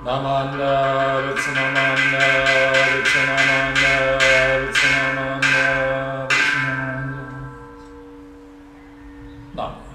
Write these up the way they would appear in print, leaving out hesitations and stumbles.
Namanda, Vitsanamanda, Vitsanamanda, Vitsanamanda, Vitsanamanda. Namanda.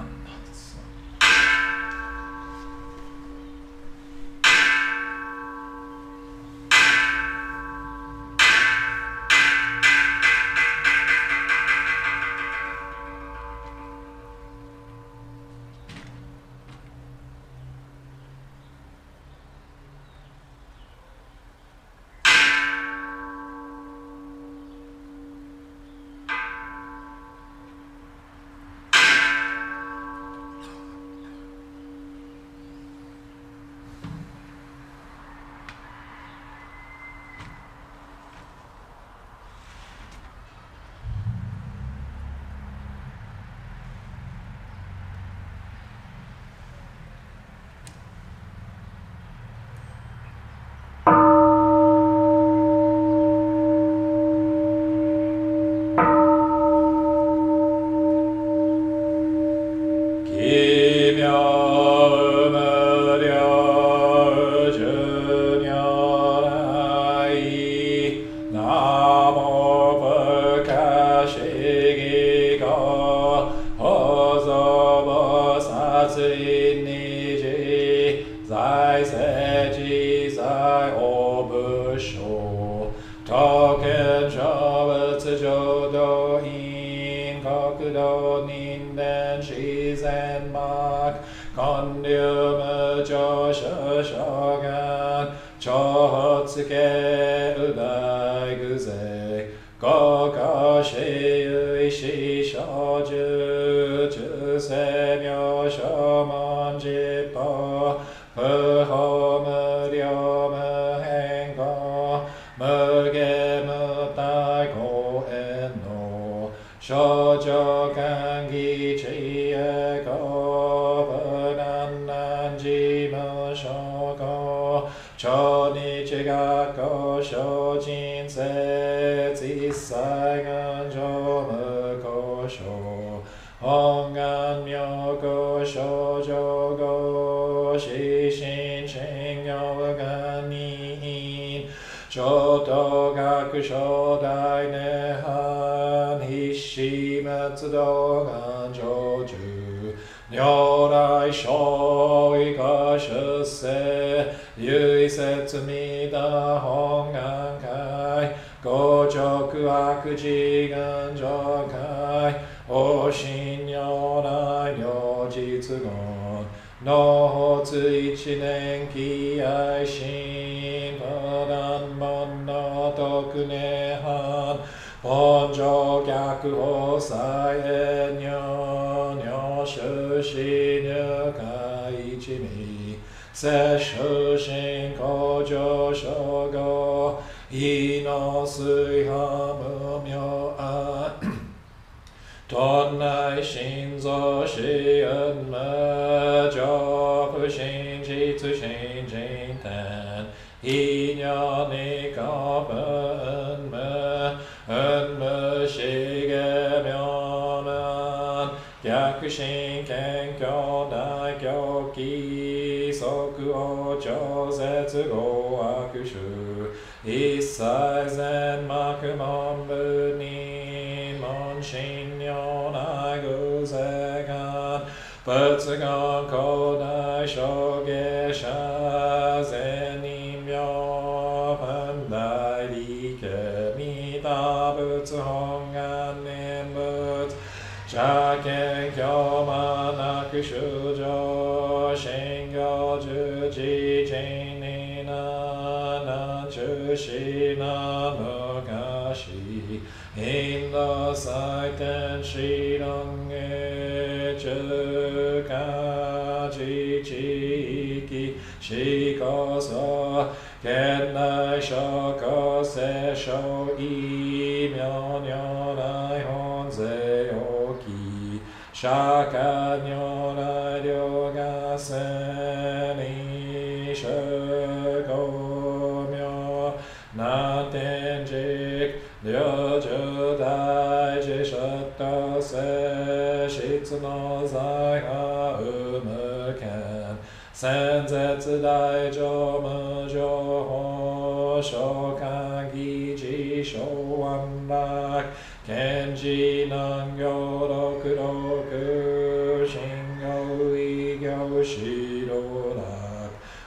所感義自称安楽賢治難行六六信行異行指導楽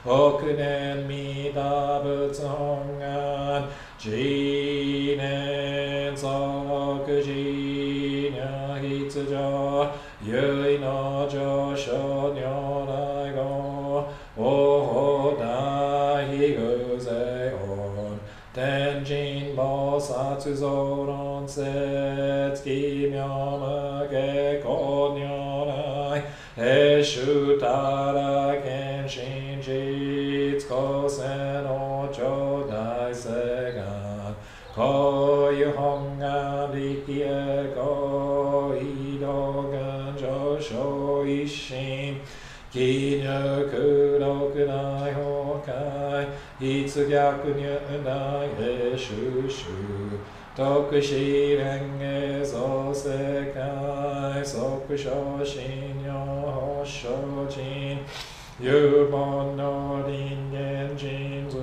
億年弥陀仏本願自念即自如必常唯の上昇如来語お大偶勢音天神菩薩増論説奇妙無下公如来永衆たら見真実公正の頂戴世願こういう本願力へこ移動願上昇一心記入苦毒大崩壊逸逆入大へ収集徳試練へ創世界即昇進用保証人有本の人間人図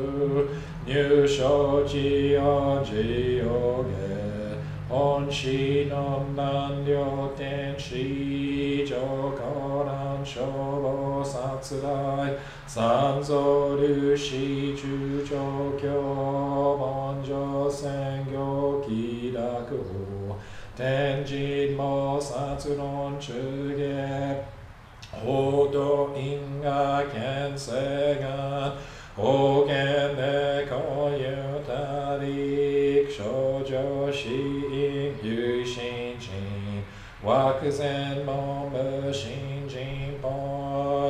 入所知用自用下本師の難量天使上高難消防殺害三蔵粒子中上教文上宣行気楽法天神菩薩論中下報道因果見世願方言でこ有他力少女死因有心人惑前門無心人法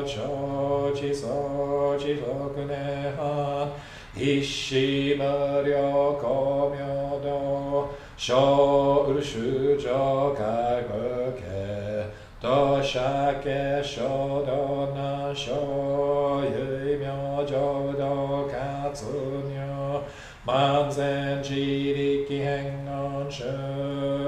長知相知六年半一子無量光明道小宇宙上海無形としゃけ衝動な小有名浄土活入万全自力変音周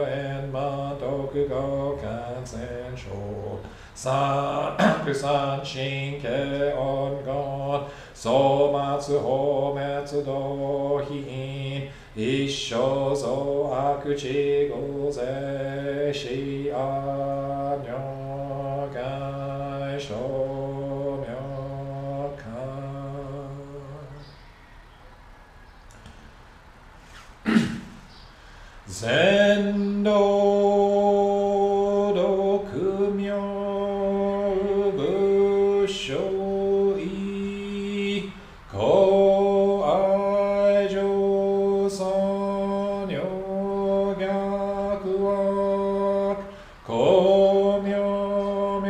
円満徳語感染症三三神経音言総末法滅道品一生増悪知偶税死阿如海小明観全道独妙仏性意公愛上尊如逆惑公明明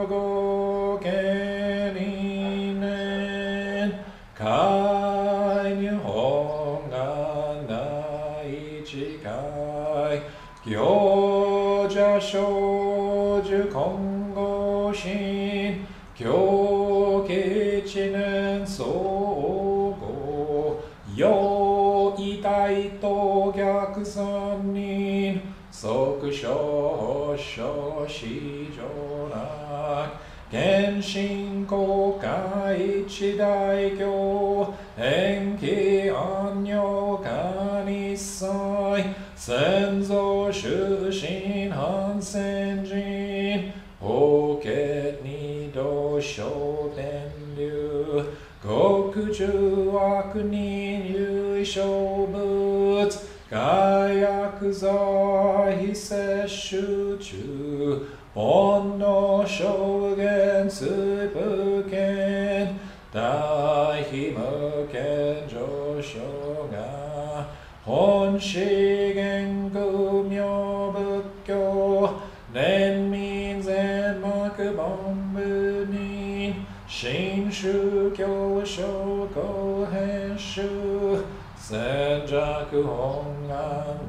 語見理念開入本願第一回行者少女今後心教吉年相互用意大と逆三人即小小市場楽見信公開一大教延期安養化日祭先祖終身反戦人法華二道小天流極重悪人有小物害悪罪非摂取中煩悩証言つ不見大非無見上昇が本資源空妙仏教年民全幕本部人新宗教諸公編集戦弱本願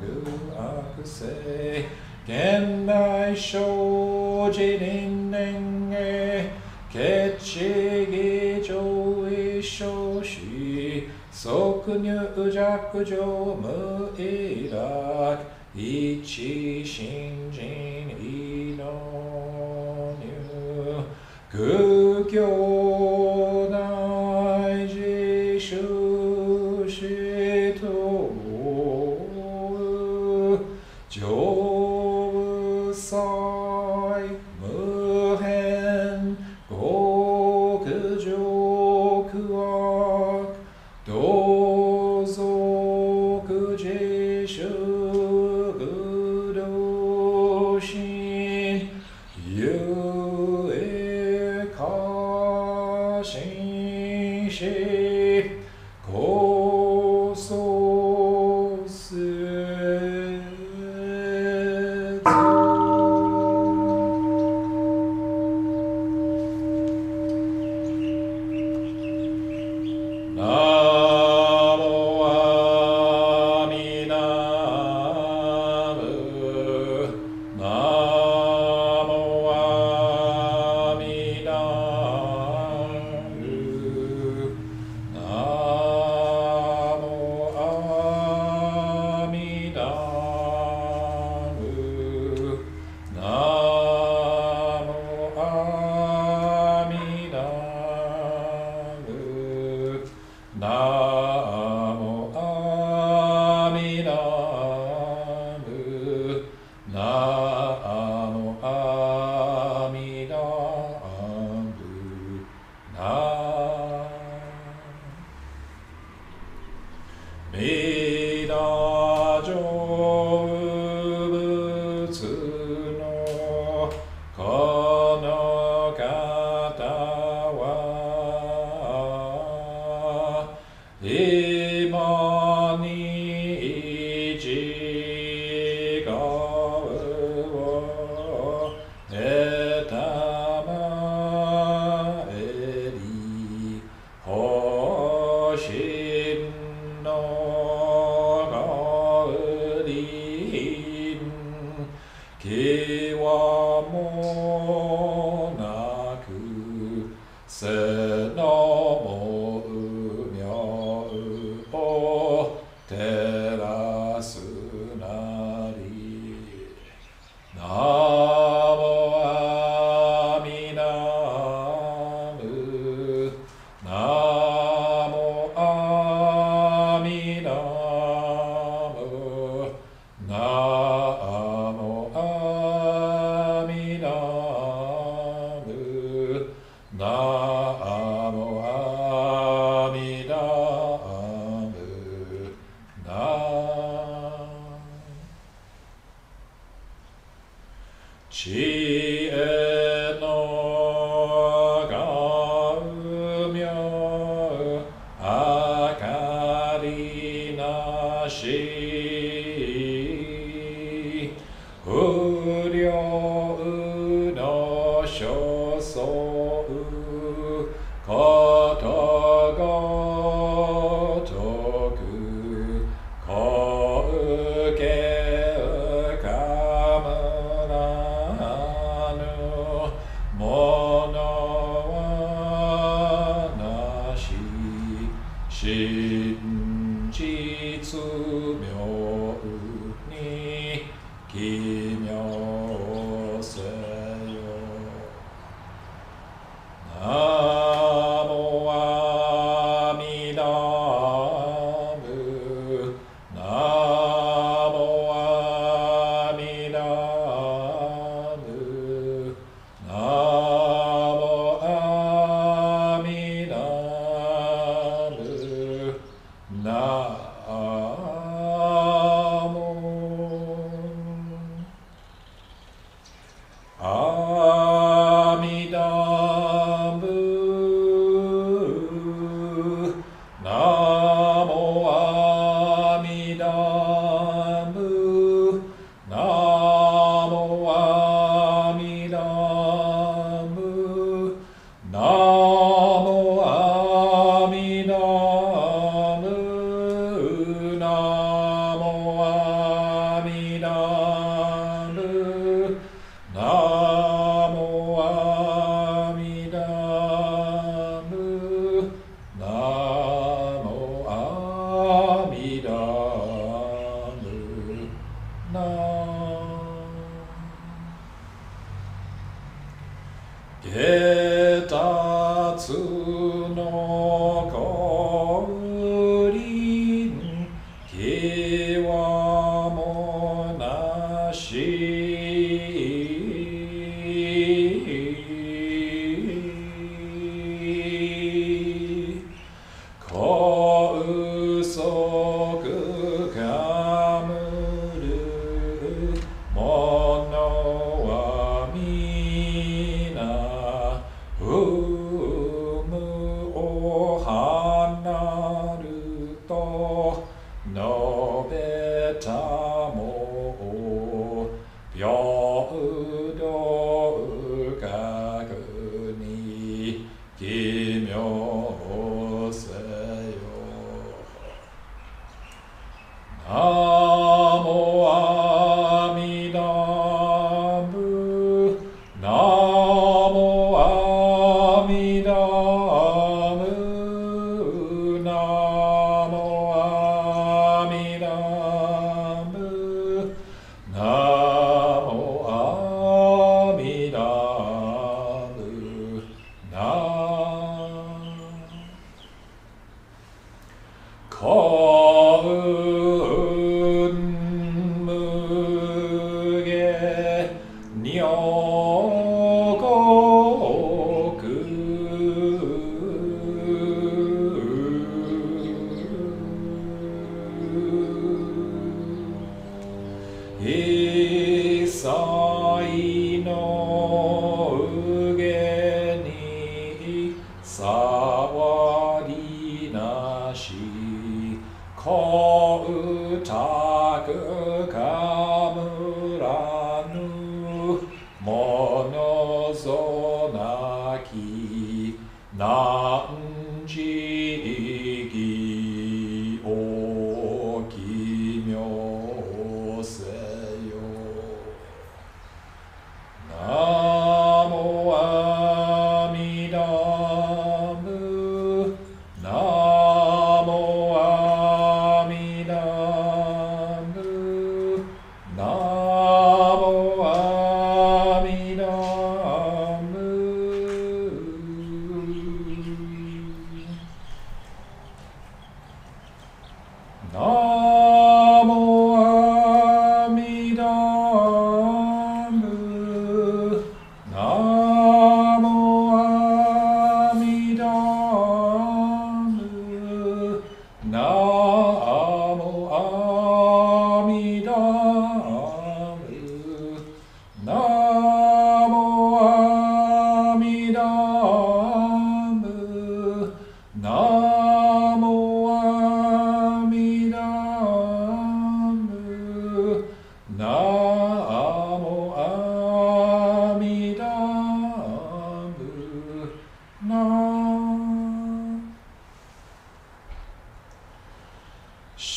愚悪性現代生じ輪廻へ決知義上位小子即入弱上無意楽一心人異能入空教大事修士くじしゅぐどしんゆえかしんしこそせつの降臨、きわべたも平等覚に奇妙せよ。ナモアミダム、ナモアミダム、ナモアミダム、ナモアミダム、一切の上に触りなし、光沢かむらぬものぞなき何時義を奇妙せよ。ナモアミダム、ナモアミダム、ナモアミダム、ナモアミダム、ナモアミダム、ナモアミダム、ナモアミダム、ナモアミダム、ナモアミダム、小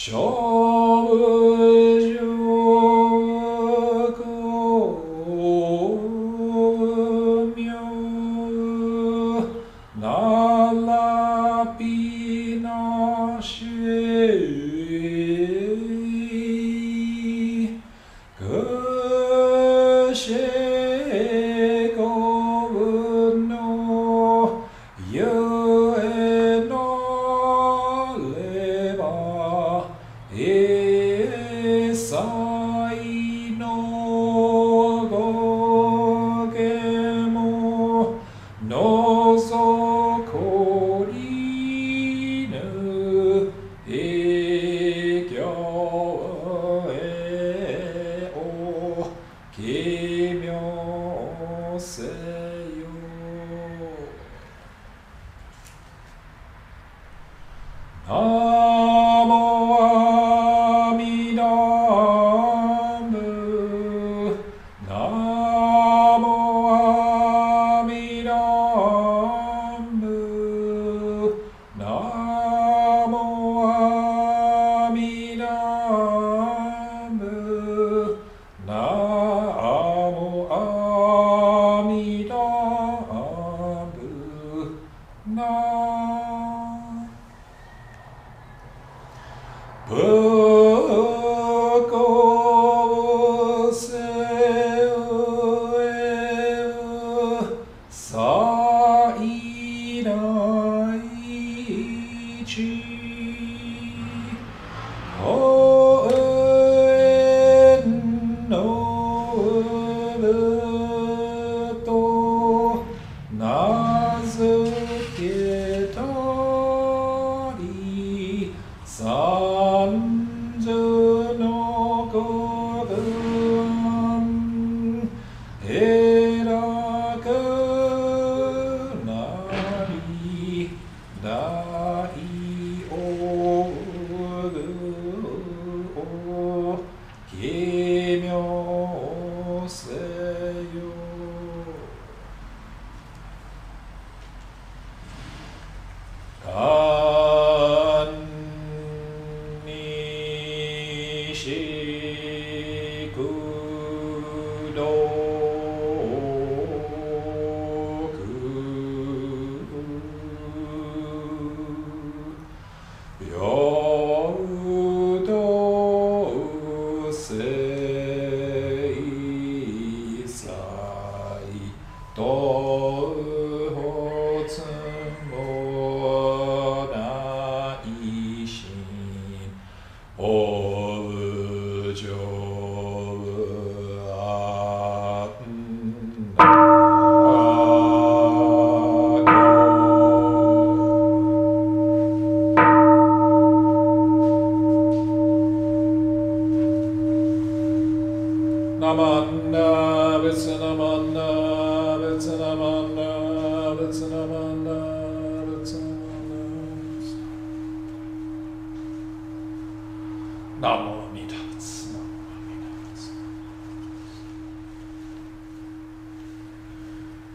十公明那拉比那些可些公文のゆえなれば一切の語源も覗こりぬ異教へを奇妙せよ。ナモアミダム、ナモアミダム、ナモアミダム、ナモアミダム、不公せう最大地公園のると名付けたり三途のご分偉くなり大王 shi kudo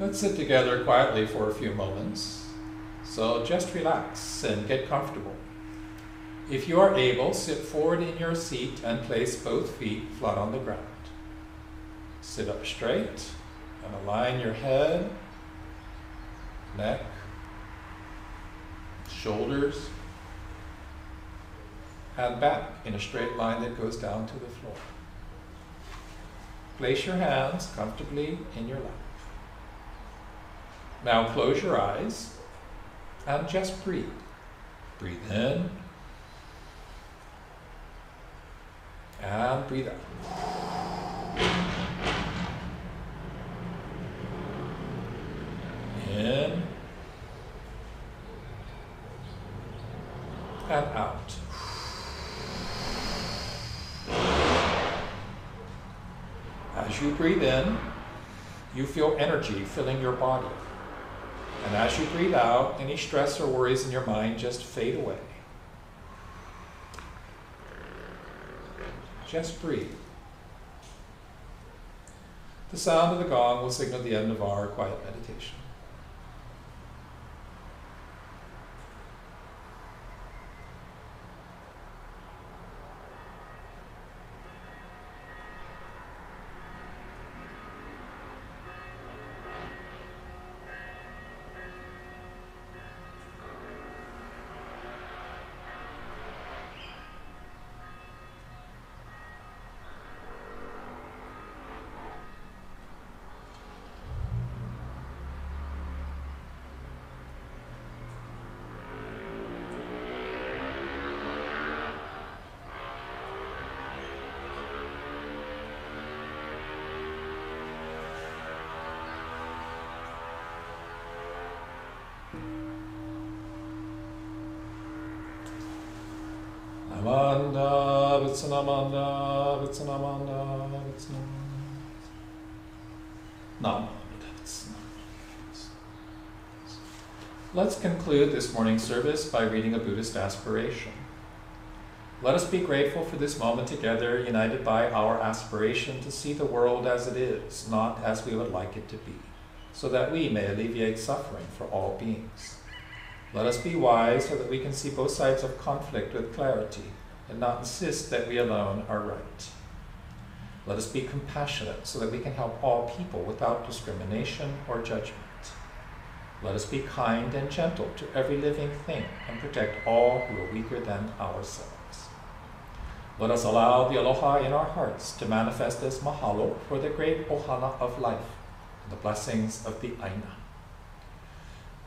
Let's sit together quietly for a few moments. So just relax and get comfortable. If you are able, sit forward in your seat and place both feet flat on the ground. Sit up straight and align your head, neck, shoulders, and back in a straight line that goes down to the floor. Place your hands comfortably in your lap. Now close your eyes and just breathe. Breathe in and breathe out. In and out. As you breathe in, you feel energy filling your body. And as you breathe out, any stress or worries in your mind just fade away. Just breathe. The sound of the gong will signal the end of our quiet meditation. Namanda, Vitsanamanda, Vitsanamanda, Vitsanamanda. Let's conclude this morning's service by reading a Buddhist aspiration. Let us be grateful for this moment together, united by our aspiration to see the world as it is, not as we would like it to be, so that we may alleviate suffering for all beings. Let us be wise so that we can see both sides of conflict with clarity and not insist that we alone are right. Let us be compassionate so that we can help all people without discrimination or judgment. Let us be kind and gentle to every living thing and protect all who are weaker than ourselves. Let us allow the aloha in our hearts to manifest as mahalo for the great ohana of life and the blessings of the aina.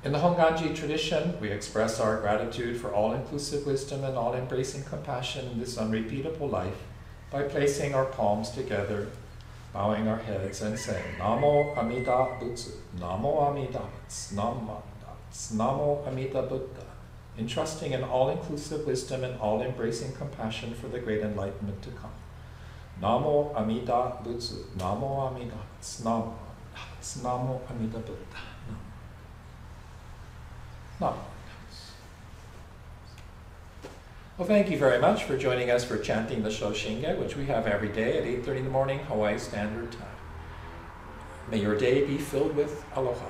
In the Honganji tradition, we express our gratitude for all-inclusive wisdom and all-embracing compassion in this unrepeatable life by placing our palms together, bowing our heads and saying, Namo Amida Butsu, Namo Amida Butsu, Namo Butsu, Namo Amida Buddha, entrusting in all-inclusive wisdom and all-embracing compassion for the great enlightenment to come. Namo Amida Butsu, Namo Amida Butsu, Namo Amida Butsu, Namo Amida Buddha. No. Well, thank you very much for joining us for chanting the Shōshinge, which we have every day at 8:30 in the morning, Hawaii Standard Time. May your day be filled with aloha.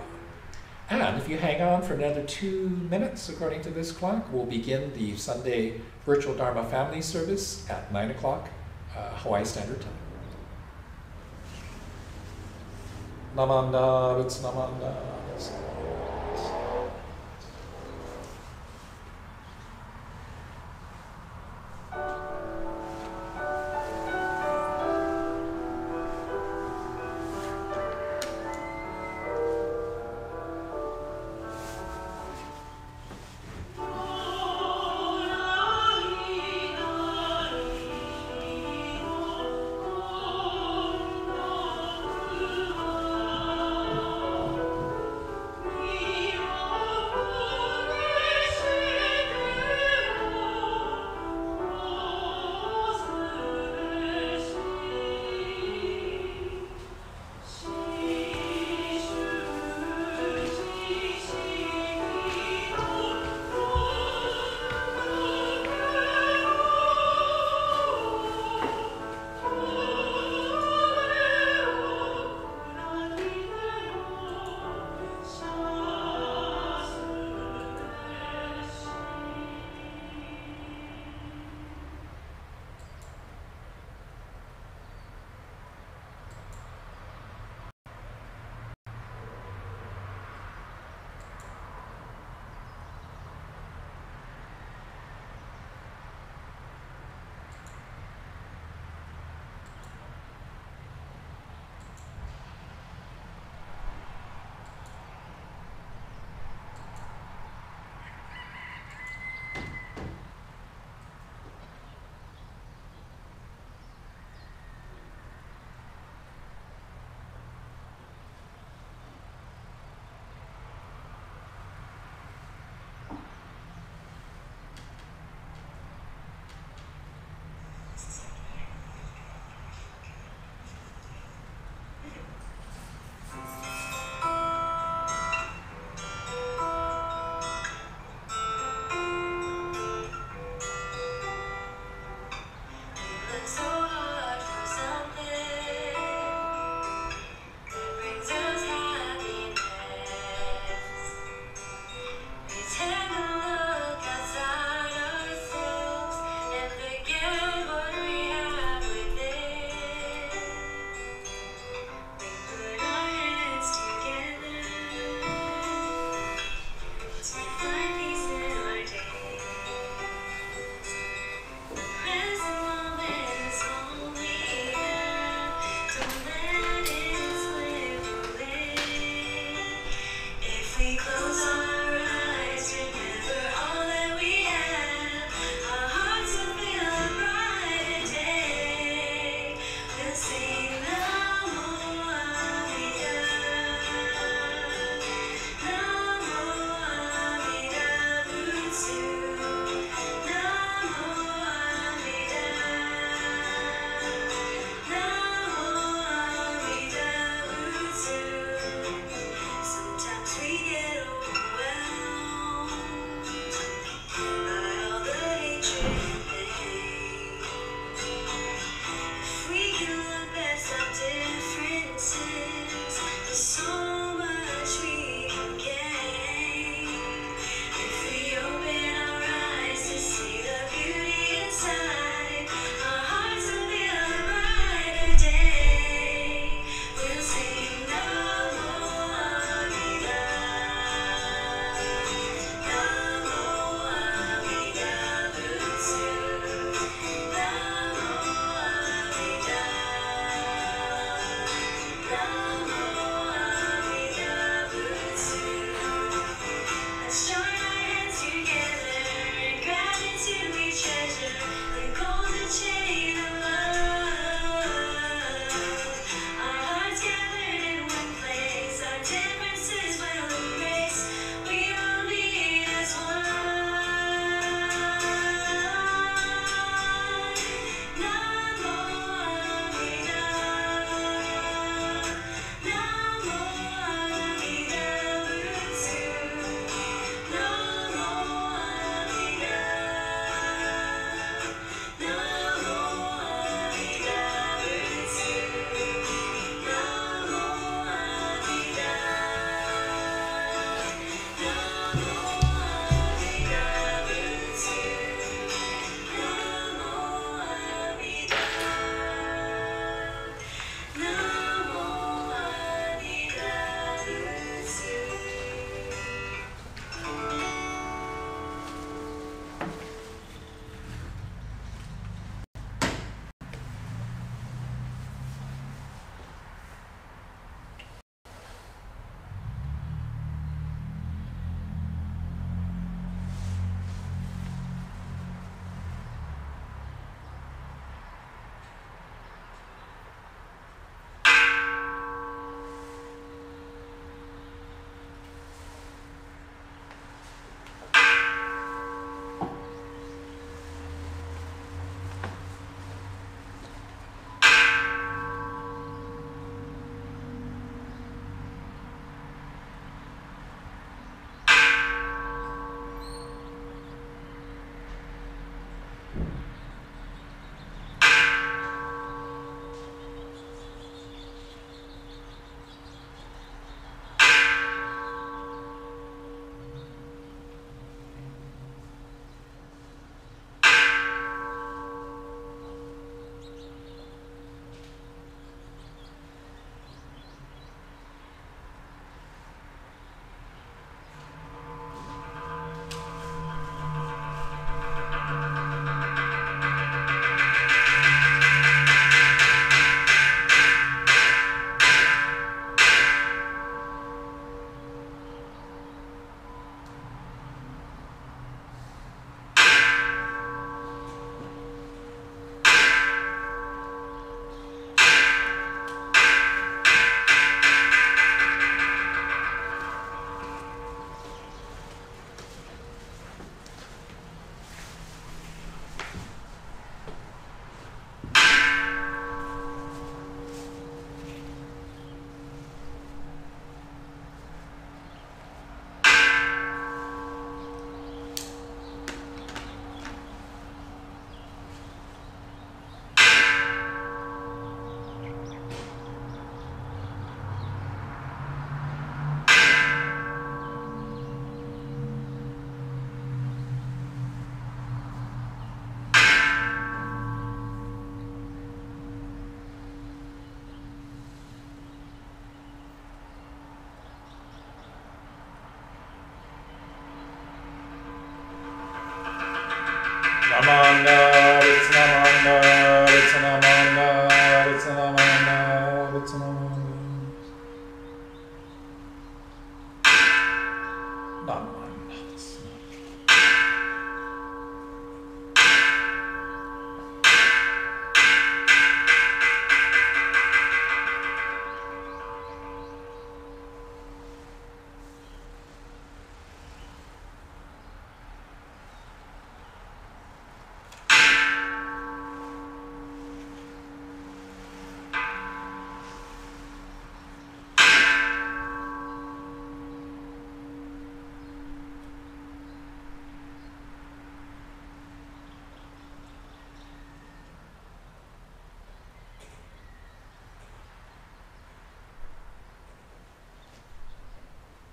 And if you hang on for another 2 minutes, according to this clock, we'll begin the Sunday virtual Dharma family service at 9 o'clock Hawaii Standard Time. Namanda, it's Namanda.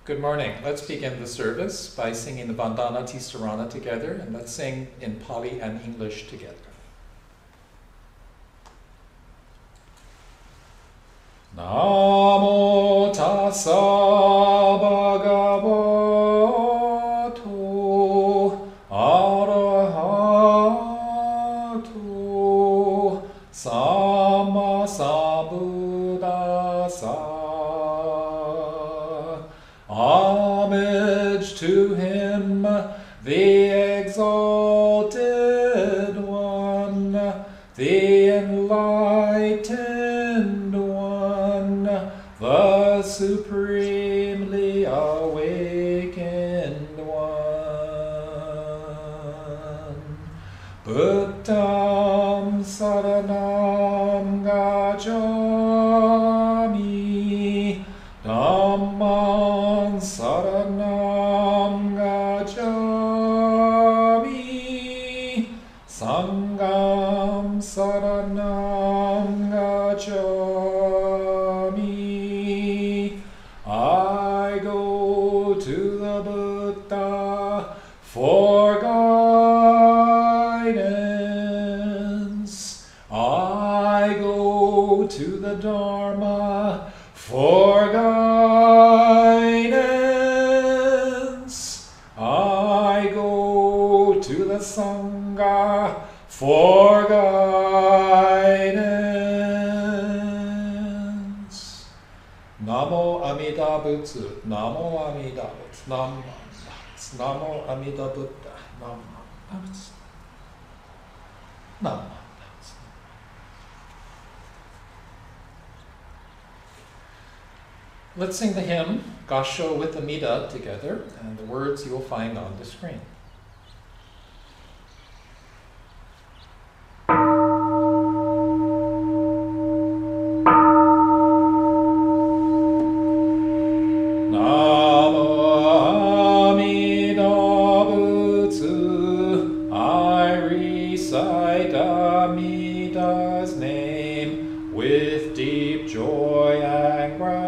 Good morning. Let's begin the service by singing the Vandana Tisarana together, and let's sing in Pali and English together. Namo tassa bhagavato arahato samma sambuddhassa. Homage to him, the exalted one, the enlightened one, the supremely awakened one. Buddham saranam gacchami, Dhammam saranam gacchami, Sangham saranam gacchami. I go to the Buddha for guidance. I go to the Dharma for guidance. I go to the Sangha for guidance. Namo Amida Butsu, Namo Amida Butsu, Namo Amida Buddha, Namo Butsu, Namo. Let's sing the hymn, Gasho with Amida, together, and the words you will find on the screen. Namo Amida Butsu, I recite Amida's name with deep joy and gratitude.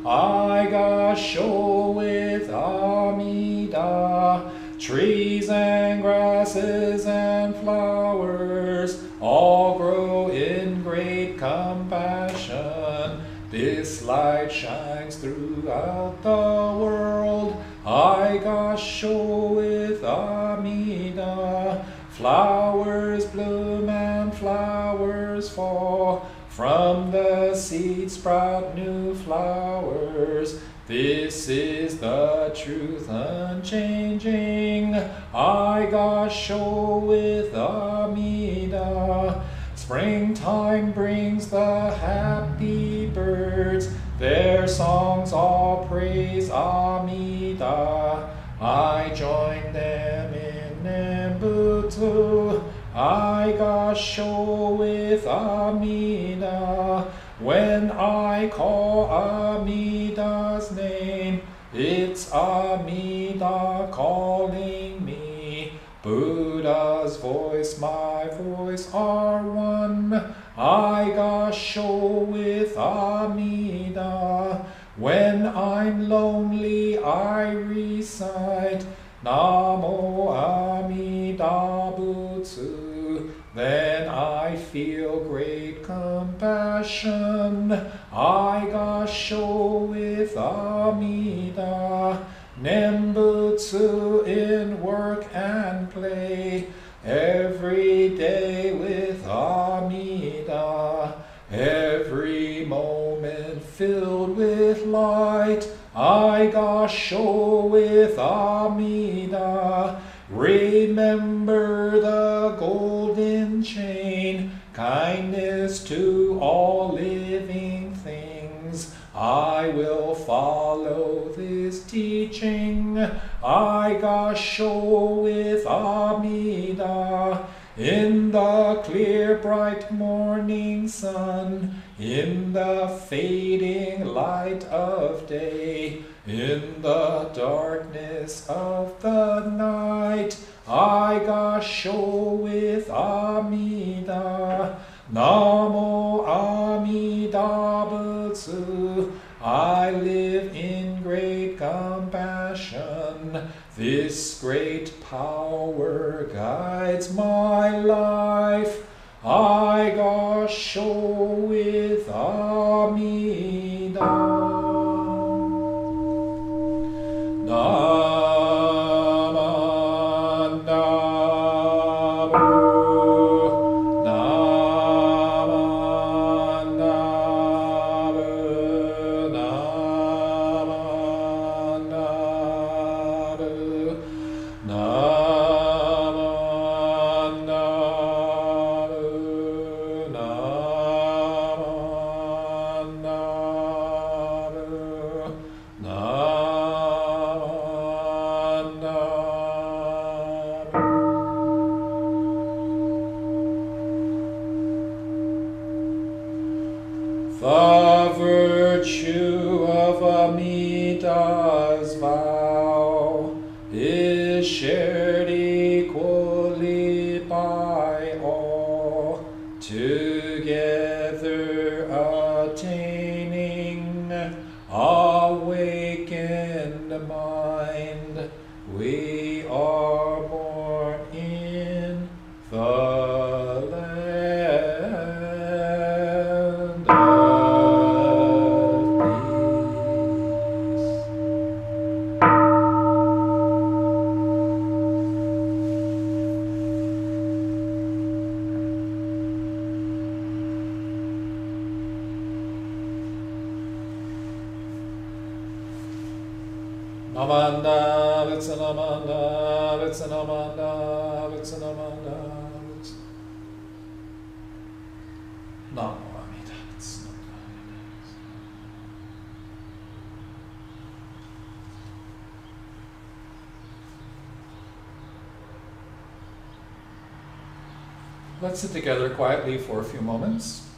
I gasho with Amida, trees and grasses and flowers all grow in great compassion. This light shines throughout the world. I gasho with Amida, flowers bloom and flowers fall. From the seed sprout new flowers. This is the truth unchanging. I gasho with Amida. Springtime brings the happy birds. Their songs all praise Amida. I join them in Nembutsu. I gasho with Amida. When I call Amida's name, it's Amida calling me. Buddha's voice, my voice are one. I gasho with Amida. When I'm lonely, I recite Namo Amida Butsu. Then I feel great compassion. I gasho with Amida. Nembutsu in work and play. Every day with Amida. Every moment filled with light. I gasho with Amida. Remember the golden chain, kindness to all living things. I will follow this teaching. I gasho with Amida. In the clear bright morning sun, in the fading light of day, in the darkness of the night, I gasho with Amida. Namo Amida Butsu. I live great power guides my life. I gasho with Amida. The virtue of Amida's vow is shared equally by all, together attaining awakened mind. We are born in the land of Namanda, Vitsanamanda, Vitsanamanda, Vitsanamanda, Namo Amida, Let's sit together quietly for a few moments.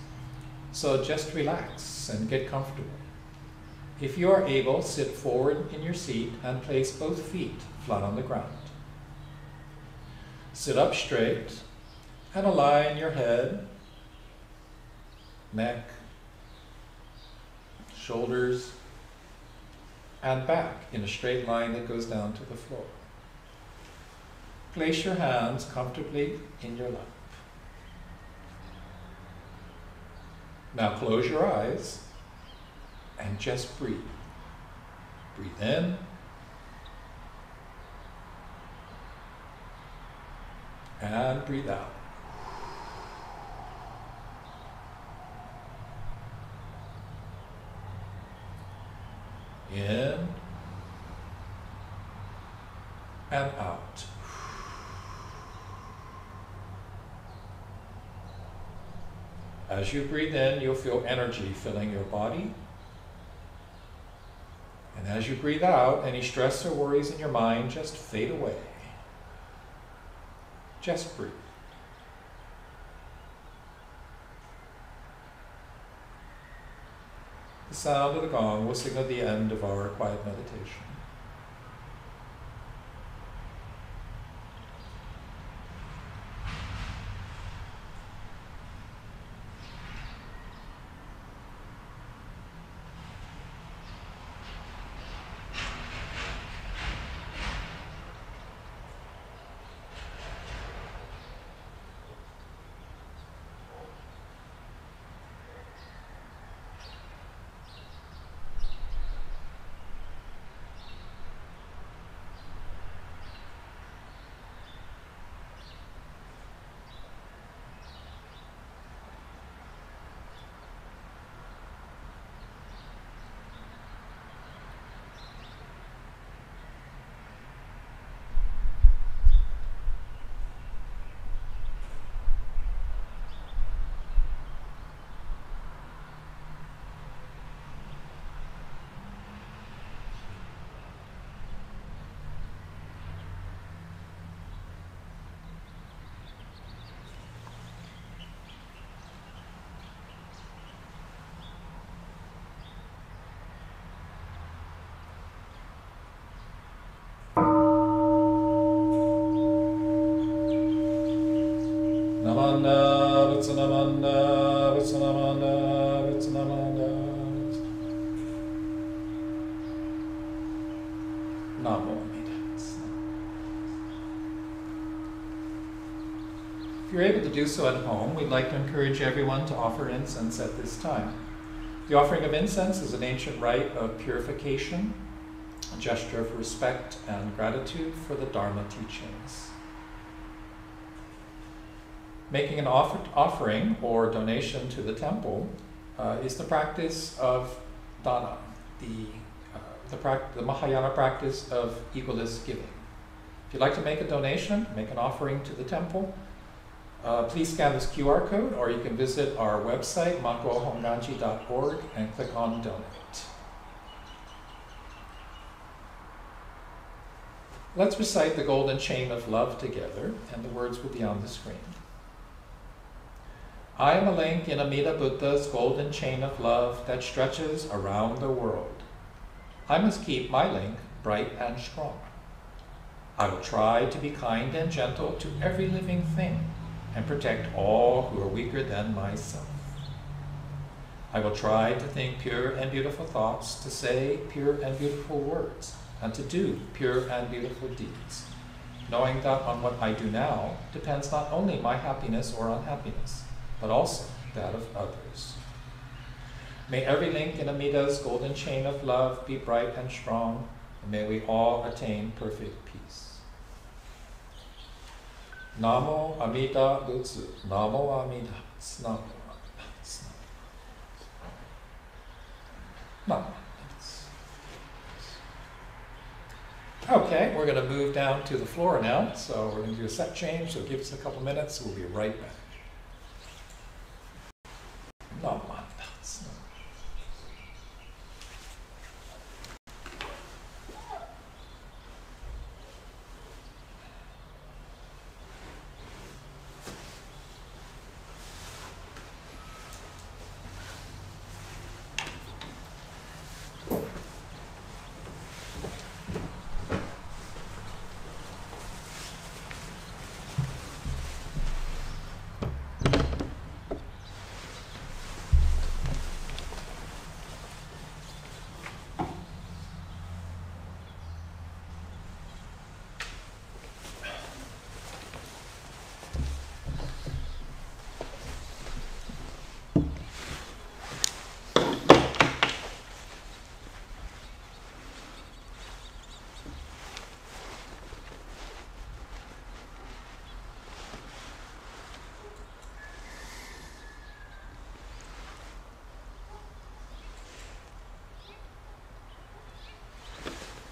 So just relax and get comfortable. If you are able, sit forward in your seat and place both feet flat on the ground. Sit up straight and align your head, neck, shoulders, and back in a straight line that goes down to the floor. Place your hands comfortably in your lap. Now close your eyes and just breathe. Breathe in. And breathe out. In and out. As you breathe in, you'll feel energy filling your body. And as you breathe out, any stress or worries in your mind just fade away. Just breathe. The sound of the gong will signal the end of our quiet meditation. Namanda, Vitsanamanda, Vitsanamanda, Vitsanamanda. Namo Amida. do so at home, we'd like to encourage everyone to offer incense at this time. The offering of incense is an ancient rite of purification, a gesture of respect and gratitude for the Dharma teachings. Making an offering or donation to the temple is the practice of dana, the Mahayana practice of egoless giving. If you'd like to make a donation, make an offering to the temple, please scan this QR code, or you can visit our website, makohonganji.org, and click on Donate. Let's recite the golden chain of love together, and the words will be on the screen. I am a link in Amida Buddha's golden chain of love that stretches around the world. I must keep my link bright and strong. I will try to be kind and gentle to every living thing and protect all who are weaker than myself. I will try to think pure and beautiful thoughts, to say pure and beautiful words, and to do pure and beautiful deeds, knowing that on what I do now depends not only my happiness or unhappiness, but also that of others. May every link in Amida's golden chain of love be bright and strong, and may we all attain perfect peace. Namo Amida Butsu, Namo Amida Butsu, Namo Amida Butsu, Namo. Okay, we're going to move down to the floor now, so we're going to do a set change, so give us a couple minutes, we'll be right back. Namo Amida Butsu.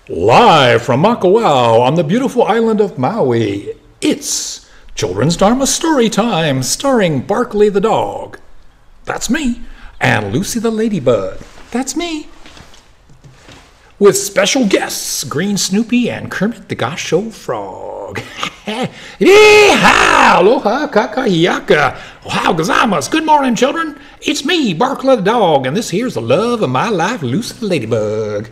Live from Makawao on the beautiful island of Maui, it's Children's Dharma Story Time, starring Barkley the dog, that's me, and Lucy the ladybug, that's me, with special guests, Green Snoopy and Kermit the Gosho Frog. Yeehaw! Aloha kakayaka! Wow, gozaimasu! Good morning, children. It's me, Barkley the dog, and this here's the love of my life, Lucy the ladybug.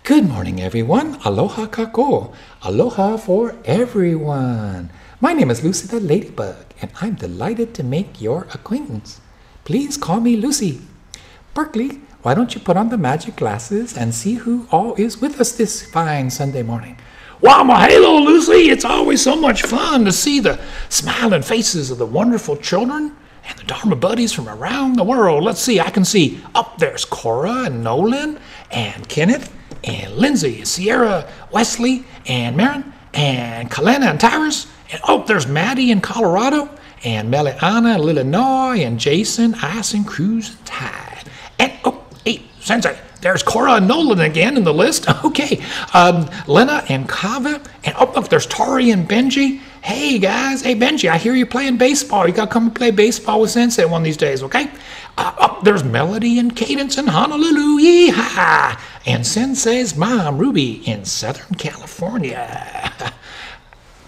Good morning, everyone. Aloha kako. Aloha for everyone. My name is Lucy the Ladybug, and I'm delighted to make your acquaintance. Please call me Lucy. Barkley, why don't you put on the magic glasses and see who all is with us this fine Sunday morning? Wow, mahalo, Lucy. It's always so much fun to see the smiling faces of the wonderful children and the Dharma buddies from around the world. Let's see. I can see up there's Cora and Nolan and Kenneth and Lindsay, Sierra, Wesley, and Marin, and Kalena and Tyrus, and oh, there's Maddie in Colorado, and Meliana in Illinois, and Jason, Ice, and Cruz, and Tide. And oh, hey, Sensei, there's Cora and Nolan again in the list. Okay, Lena and Kava, and oh, look, there's Tori and Benji. Hey guys, hey Benji, I hear you playing baseball. You gotta come and play baseball with Sensei one of these days, okay? There's Melody and Cadence in Honolulu, yee-haw! And Sensei's mom, Ruby, in Southern California.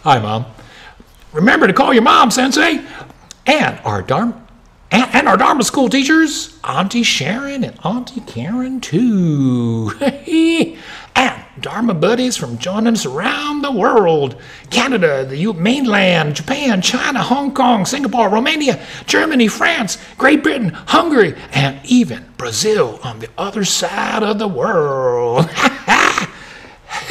Hi, Mom. Remember to call your mom, Sensei. And our Dharma school teachers, Auntie Sharon and Auntie Karen, too. And Dharma buddies from joining us around the world. Canada, the mainland, Japan, China, Hong Kong, Singapore, Romania, Germany, France, Great Britain, Hungary, and even Brazil on the other side of the world.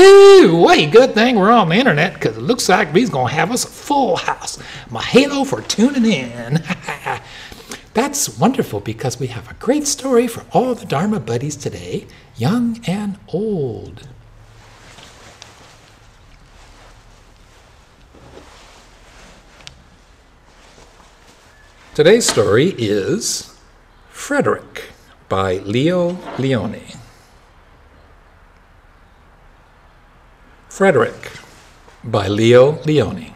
Whoo-wee, good thing we're on the internet, because it looks like we's going to have us a full house. Mahalo for tuning in. That's wonderful, because we have a great story for all the Dharma buddies today, young and old. Today's story is Frederick by Leo Leone. Frederick by Leo Leone.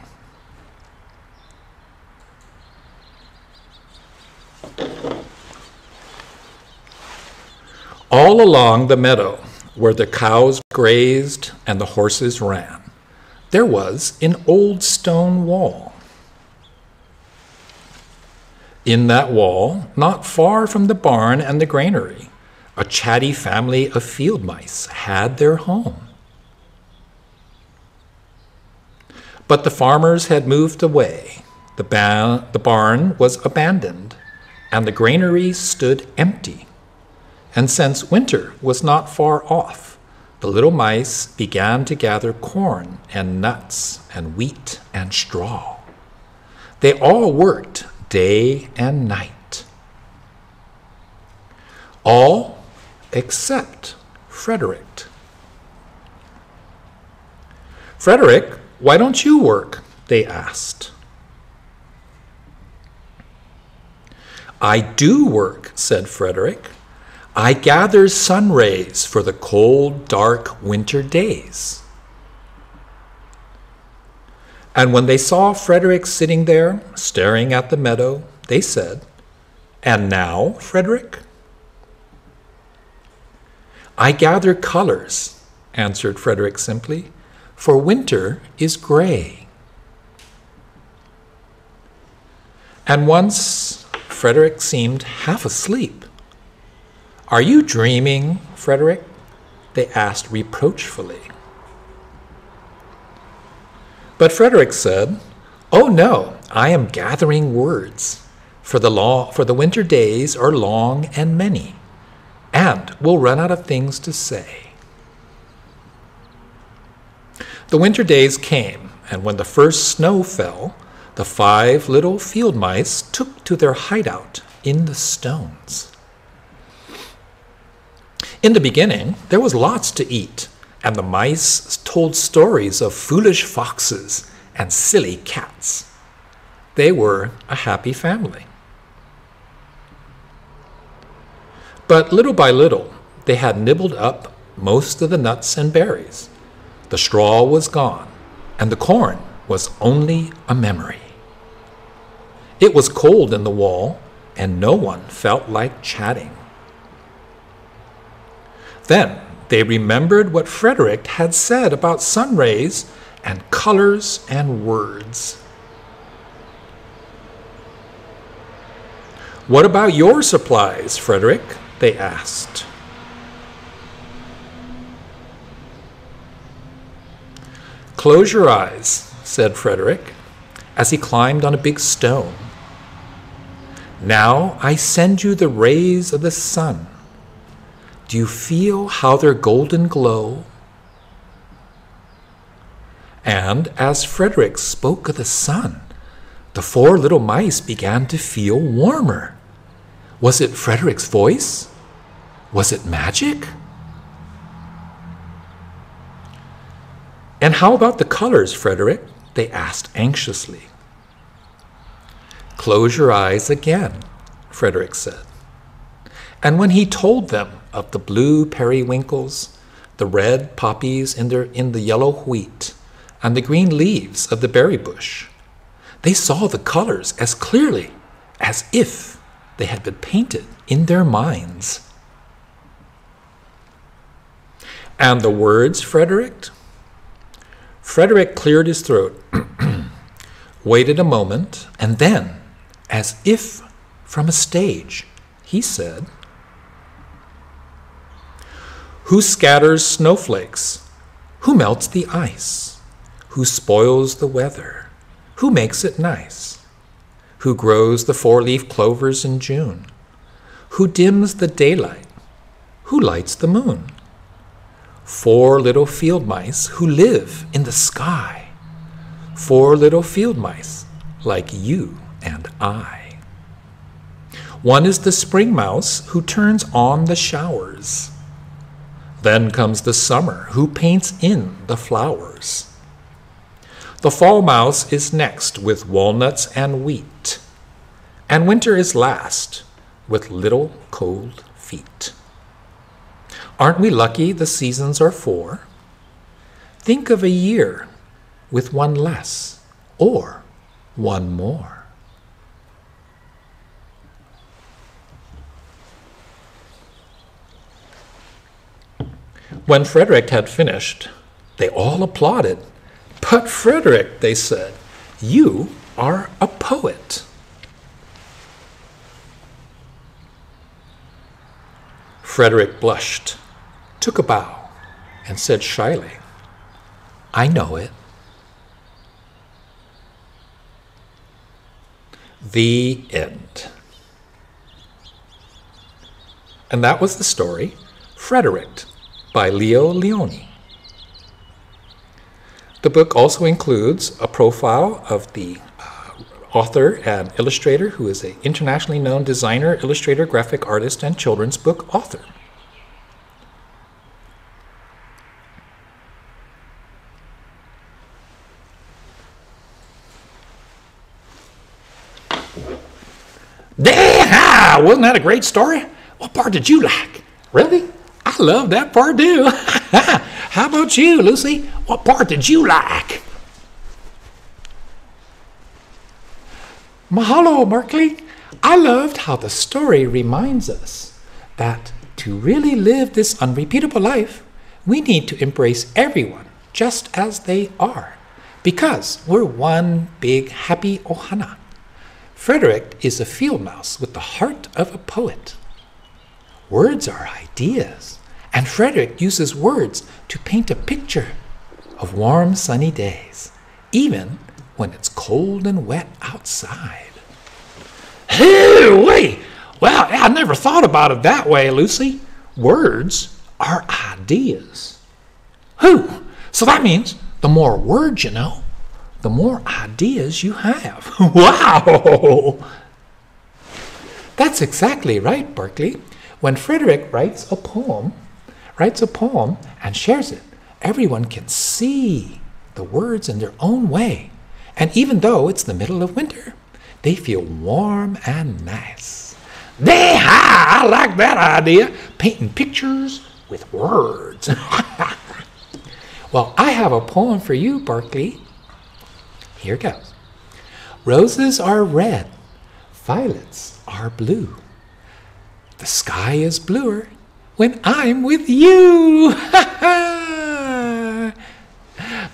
All along the meadow where the cows grazed and the horses ran, there was an old stone wall. In that wall, not far from the barn and the granary, a chatty family of field mice had their home. But the farmers had moved away. The barn was abandoned, and the granary stood empty. And since winter was not far off, the little mice began to gather corn and nuts and wheat and straw. They all worked day and night. All except Frederick. Frederick, why don't you work? They asked. I do work, said Frederick. I gather sun rays for the cold, dark winter days. And when they saw Frederick sitting there, staring at the meadow, they said, And now, Frederick? I gather colors, answered Frederick simply, for winter is gray. And once Frederick seemed half asleep. Are you dreaming, Frederick? They asked reproachfully. But Frederick said, Oh no, I am gathering words, for the winter days are long and many, and we'll run out of things to say. The winter days came, and when the first snow fell, the 5 little field mice took to their hideout in the stones. In the beginning, there was lots to eat, and the mice told stories of foolish foxes and silly cats. They were a happy family. But little by little, they had nibbled up most of the nuts and berries. The straw was gone, and the corn was only a memory. It was cold in the wall, and no one felt like chatting. Then they remembered what Frederick had said about sun rays and colors and words. What about your supplies, Frederick? They asked. Close your eyes, said Frederick, as he climbed on a big stone. Now I send you the rays of the sun. Do you feel how they're golden glow? And as Frederick spoke of the sun, the 4 little mice began to feel warmer. Was it Frederick's voice? Was it magic? And how about the colors, Frederick? They asked anxiously. Close your eyes again, Frederick said. And when he told them of the blue periwinkles, the red poppies in the yellow wheat, and the green leaves of the berry bush, they saw the colors as clearly as if they had been painted in their minds. And the words, Frederick? Frederick cleared his throat, waited a moment, and then, as if from a stage, he said, Who scatters snowflakes? Who melts the ice? Who spoils the weather? Who makes it nice? Who grows the 4-leaf clovers in June? Who dims the daylight? Who lights the moon? 4 little field mice who live in the sky. 4 little field mice like you and I. One is the spring mouse who turns on the showers. Then comes the summer who paints in the flowers. The fall mouse is next with walnuts and wheat. And winter is last with little cold feet. Aren't we lucky the seasons are 4? Think of a year with 1 less or 1 more. When Frederick had finished, they all applauded. But Frederick, they said, you are a poet. Frederick blushed, took a bow, and said shyly, I know it. The end. And that was the story, Frederick, by Leo Leone. The book also includes a profile of the author and illustrator, who is an internationally known designer, illustrator, graphic artist, and children's book author. Wasn't that a great story? What part did you like? Really? I love that part too. How about you, Lucy? What part did you like? Mahalo, Markley. I loved how the story reminds us that to really live this unrepeatable life, we need to embrace everyone just as they are, because we're one big happy ohana. Frederick is a field mouse with the heart of a poet. Words are ideas, and Frederick uses words to paint a picture of warm, sunny days, even when it's cold and wet outside. Hey, well, I never thought about it that way, Lucy. Words are ideas. So that means the more words you know, the more ideas you have. Wow! That's exactly right, Berkeley. When Frederick writes a poem and shares it, everyone can see the words in their own way. And even though it's the middle of winter, they feel warm and nice. I like that idea, painting pictures with words. Well, I have a poem for you, Berkeley. Here goes. Roses are red, violets are blue. The sky is bluer when I'm with you.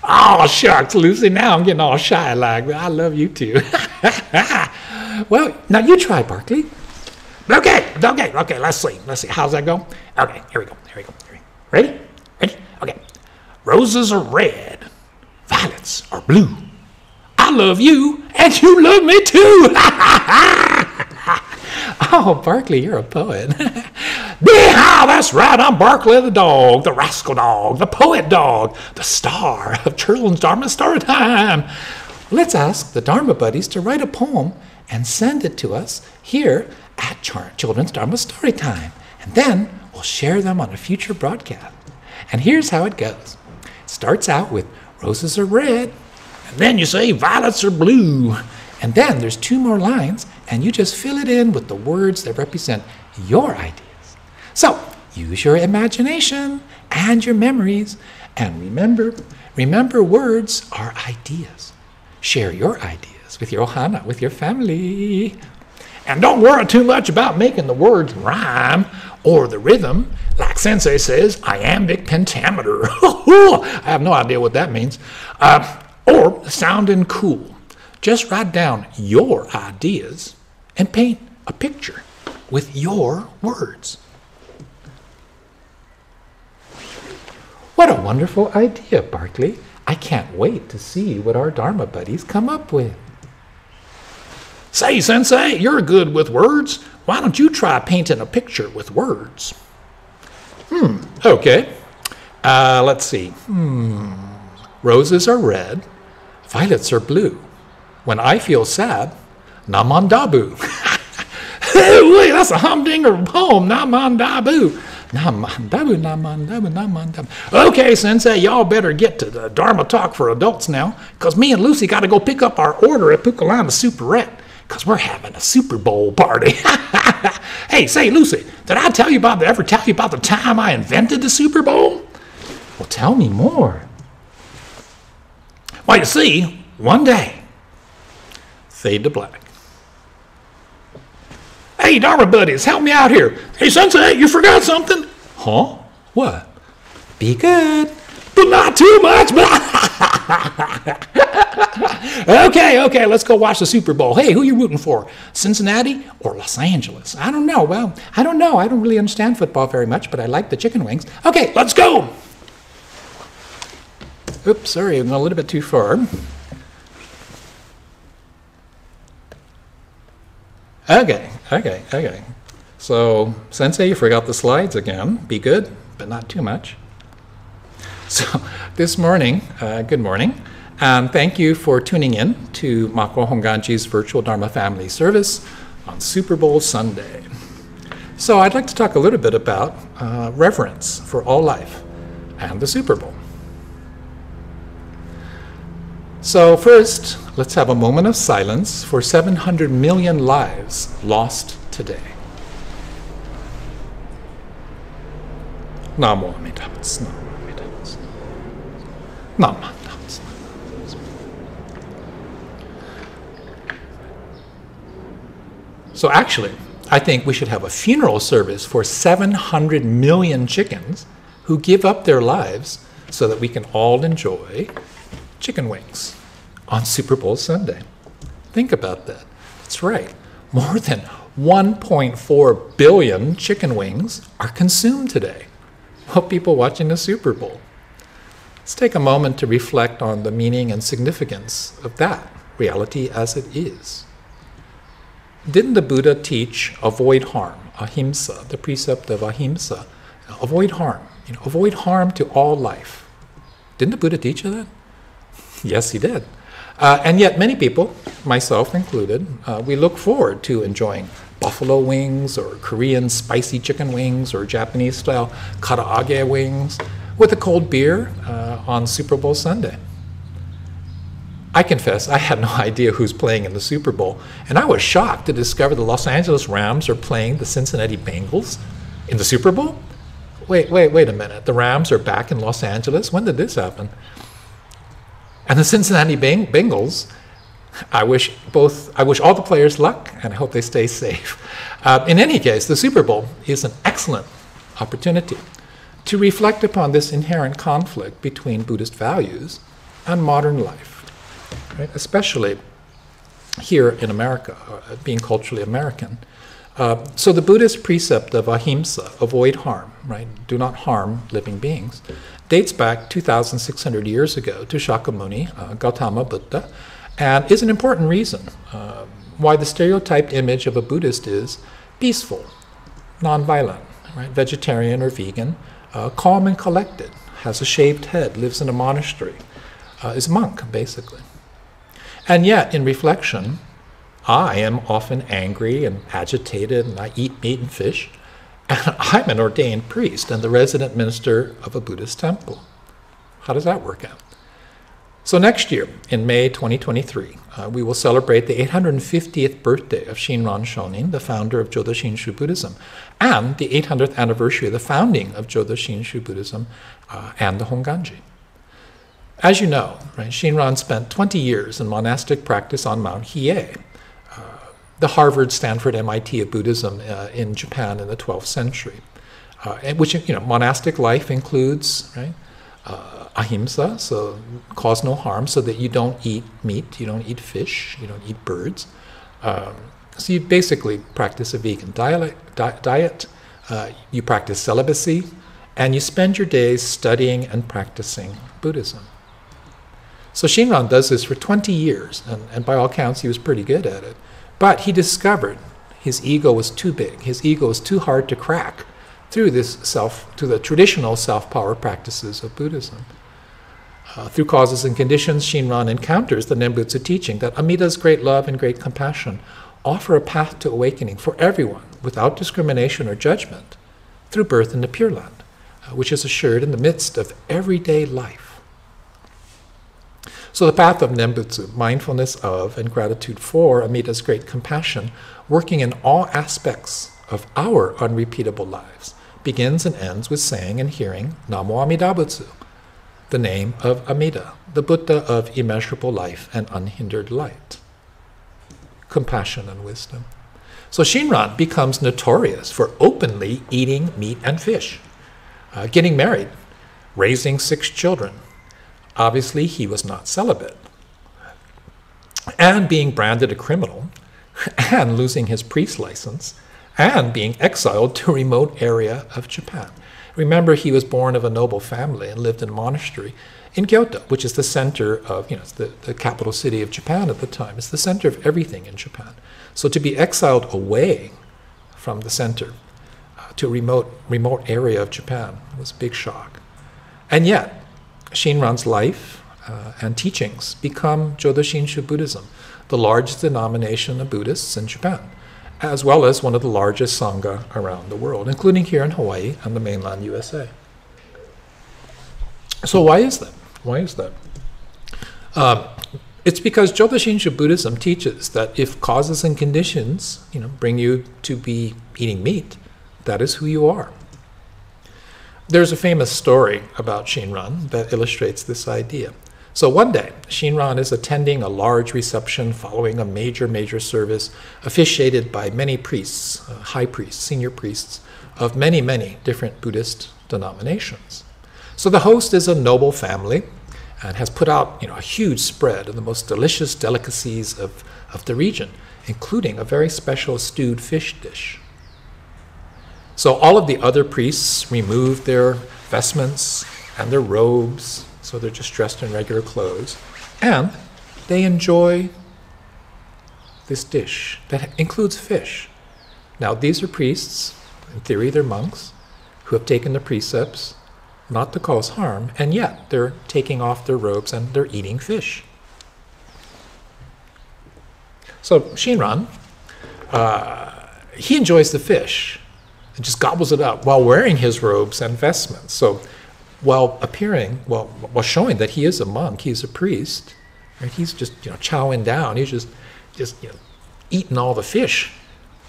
Oh, shucks, Lucy, now I'm getting all shy like, I love you too. Well, now you try, Berkeley. Okay, let's see. How's that go? Okay, here we go. Ready? Okay. Roses are red, violets are blue. I love you, and you love me too. Oh, Berkeley, you're a poet. Yeehaw, that's right, I'm Barkley the dog, the rascal dog, the poet dog, the star of Children's Dharma Story Time. Let's ask the Dharma buddies to write a poem and send it to us here at Children's Dharma Story Time. And then we'll share them on a future broadcast. And here's how it goes. It starts out with roses are red, and then you say violets are blue. And then there's 2 more lines, and you just fill it in with the words that represent your ideas. So use your imagination and your memories, and remember words are ideas. Share your ideas with your ohana, with your family. And don't worry too much about making the words rhyme or the rhythm. Like Sensei says, iambic pentameter. I have no idea what that means. Or sounding cool. Just write down your ideas and paint a picture with your words. What a wonderful idea, Berkeley. I can't wait to see what our Dharma buddies come up with. Say, Sensei, you're good with words. Why don't you try painting a picture with words? Okay. Let's see. Roses are red, violets are blue. When I feel sad, Namandabu. Wait, that's a humdinger poem. Namandabu. Namandabu, Namandabu, Namandabu. Okay, Sensei, y'all better get to the Dharma talk for adults now, because me and Lucy got to go pick up our order at Pukalana Superette, because we're having a Super Bowl party. Hey, say, Lucy, did I ever tell you about the time I invented the Super Bowl? Well, tell me more. Well, you see, one day, fade to black. Hey, Dharma buddies, help me out here. Hey, Sensei, you forgot something. Huh? What? Be good, but not too much. Okay, let's go watch the Super Bowl. Hey, who you rooting for? Cincinnati or Los Angeles? I don't know. Well, I don't know. I don't really understand football very much, but I like the chicken wings. Okay, let's go. Oops, sorry, I'm a little bit too far. Okay. So, Sensei, you forgot the slides again. Be good, but not too much. So, this morning, good morning, and thank you for tuning in to Mako Honganji's virtual Dharma family service on Super Bowl Sunday. So, I'd like to talk a little bit about reverence for all life and the Super Bowl. So first, let's have a moment of silence for 700 million lives lost today. Namo Amida Butsu, Namo Amida Butsu, Namo Amida Butsu. So actually, I think we should have a funeral service for 700 million chickens who give up their lives so that we can all enjoy chicken wings on Super Bowl Sunday. Think about that. That's right. More than 1.4 billion chicken wings are consumed today while people watching the Super Bowl. Let's take a moment to reflect on the meaning and significance of that reality as it is. Didn't the Buddha teach avoid harm, ahimsa, the precept of ahimsa? Avoid harm, avoid harm to all life. Didn't the Buddha teach that? Yes, he did. And yet many people, myself included, we look forward to enjoying buffalo wings or Korean spicy chicken wings or Japanese-style karaage wings with a cold beer on Super Bowl Sunday. I confess, I had no idea who's playing in the Super Bowl, and I was shocked to discover the Los Angeles Rams are playing the Cincinnati Bengals in the Super Bowl. Wait a minute. The Rams are back in Los Angeles? When did this happen? And the Cincinnati Bengals, I wish all the players luck, and I hope they stay safe. In any case, the Super Bowl is an excellent opportunity to reflect upon this inherent conflict between Buddhist values and modern life, right? Especially here in America, being culturally American. So the Buddhist precept of ahimsa, avoid harm, right? Do not harm living beings, dates back 2,600 years ago to Shakyamuni, Gautama Buddha, and is an important reason why the stereotyped image of a Buddhist is peaceful, nonviolent, right? Vegetarian or vegan, calm and collected, has a shaved head, lives in a monastery, is a monk, basically. And yet, in reflection, I am often angry and agitated, and I eat meat and fish. And I'm an ordained priest and the resident minister of a Buddhist temple. How does that work out? So next year, in May 2023, we will celebrate the 850th birthday of Shinran Shonin, the founder of Jodo Shinshu Buddhism, and the 800th anniversary of the founding of Jodo Shinshu Buddhism and the Honganji. As you know, right, Shinran spent 20 years in monastic practice on Mount Hiei, the Harvard, Stanford, MIT of Buddhism in Japan in the 12th century, which, monastic life includes, right, ahimsa, so cause no harm, so that you don't eat meat, you don't eat fish, you don't eat birds. So you basically practice a vegan diet, you practice celibacy, and you spend your days studying and practicing Buddhism. So Shinran does this for 20 years, and by all counts, he was pretty good at it. But he discovered his ego was too big, his ego was too hard to crack through the traditional self-power practices of Buddhism. Through causes and conditions, Shinran encounters the Nembutsu teaching that Amida's great love and great compassion offer a path to awakening for everyone without discrimination or judgment through birth in the Pure Land, which is assured in the midst of everyday life. So the path of Nembutsu, mindfulness of and gratitude for Amida's great compassion, working in all aspects of our unrepeatable lives, begins and ends with saying and hearing Namo Amida Butsu, the name of Amida, the Buddha of immeasurable life and unhindered light, compassion and wisdom. So Shinran becomes notorious for openly eating meat and fish, getting married, raising 6 children. Obviously, he was not celibate, and being branded a criminal, and losing his priest license, and being exiled to a remote area of Japan. Remember, he was born of a noble family and lived in a monastery in Kyoto, which is the center of, it's the capital city of Japan at the time. It's the center of everything in Japan. So to be exiled away from the center to a remote area of Japan was a big shock. And yet, Shinran's life and teachings become Jodo Shinshu Buddhism, the largest denomination of Buddhists in Japan, as well as one of the largest Sangha around the world, including here in Hawaii and the mainland USA. So why is that? Why is that? It's because Jodo Shinshu Buddhism teaches that if causes and conditions, bring you to be eating meat, that is who you are. There's a famous story about Shinran that illustrates this idea. So one day, Shinran is attending a large reception following a major service officiated by many priests, high priests, senior priests of many different Buddhist denominations. So the host is a noble family and has put out a huge spread of the most delicious delicacies of the region, including a very special stewed fish dish. So all of the other priests remove their vestments and their robes, so they're just dressed in regular clothes, and they enjoy this dish that includes fish. Now, these are priests, in theory they're monks, who have taken the precepts not to cause harm, and yet they're taking off their robes and they're eating fish. So Shinran, he enjoys the fish and just gobbles it up while wearing his robes and vestments. So while showing that he is a monk, he's a priest, right? He's just chowing down, he's just eating all the fish.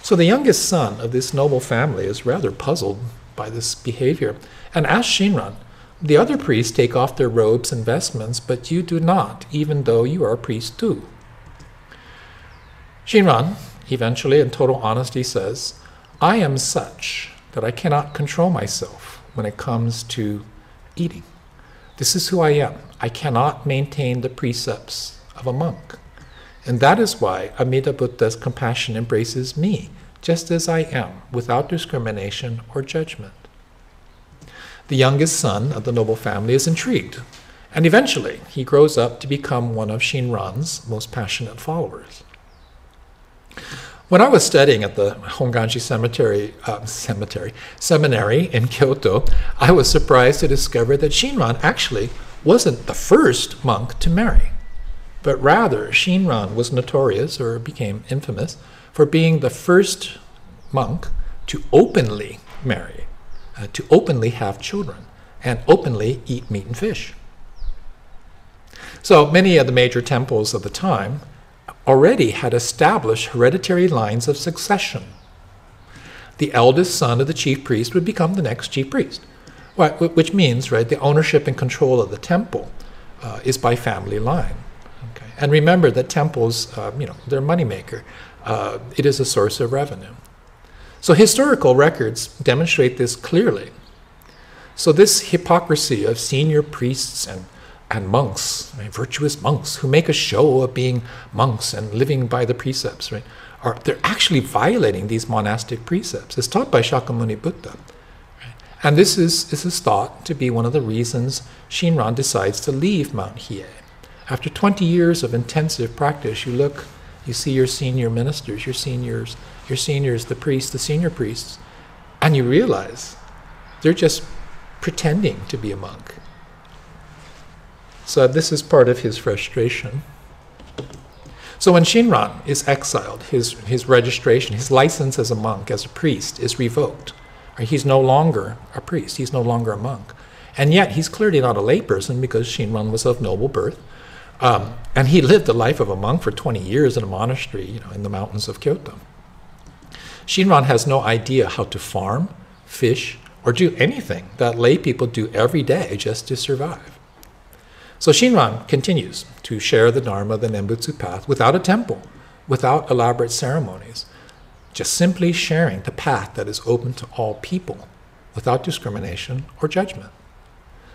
So the youngest son of this noble family is rather puzzled by this behavior and asks Shinran, the other priests take off their robes and vestments, but you do not, even though you are a priest too. Shinran, eventually in total honesty, says, I am such that I cannot control myself when it comes to eating. This is who I am. I cannot maintain the precepts of a monk. And that is why Amida Buddha's compassion embraces me, just as I am, without discrimination or judgment. The youngest son of the noble family is intrigued, and eventually he grows up to become one of Shinran's most passionate followers. When I was studying at the Honganji Seminary in Kyoto, I was surprised to discover that Shinran actually wasn't the first monk to marry, but rather Shinran was notorious, or became infamous, for being the first monk to openly marry, to openly have children, and openly eat meat and fish. So many of the major temples of the time already had established hereditary lines of succession. The eldest son of the chief priest would become the next chief priest, which means, right, the ownership and control of the temple is by family line. Okay? And remember that temples, they're a moneymaker. It is a source of revenue. So historical records demonstrate this clearly. So this hypocrisy of senior priests and monks, right, virtuous monks who make a show of being monks and living by the precepts, right, they're actually violating these monastic precepts. It's taught by Shakyamuni Buddha. Right? And this is thought to be one of the reasons Shinran decides to leave Mount Hiei. After 20 years of intensive practice, you see your senior ministers, your seniors, the priests, the senior priests, and you realize They're just pretending to be a monk. So this is part of his frustration. So when Shinran is exiled, his registration, his license as a monk, as a priest, is revoked. Right? He's no longer a priest. He's no longer a monk. And yet he's clearly not a layperson because Shinran was of noble birth. And he lived the life of a monk for 20 years in a monastery, in the mountains of Kyoto. Shinran has no idea how to farm, fish, or do anything that lay people do every day just to survive. So Shinran continues to share the Dharma, the Nembutsu path, without a temple, without elaborate ceremonies, just simply sharing the path that is open to all people, without discrimination or judgment.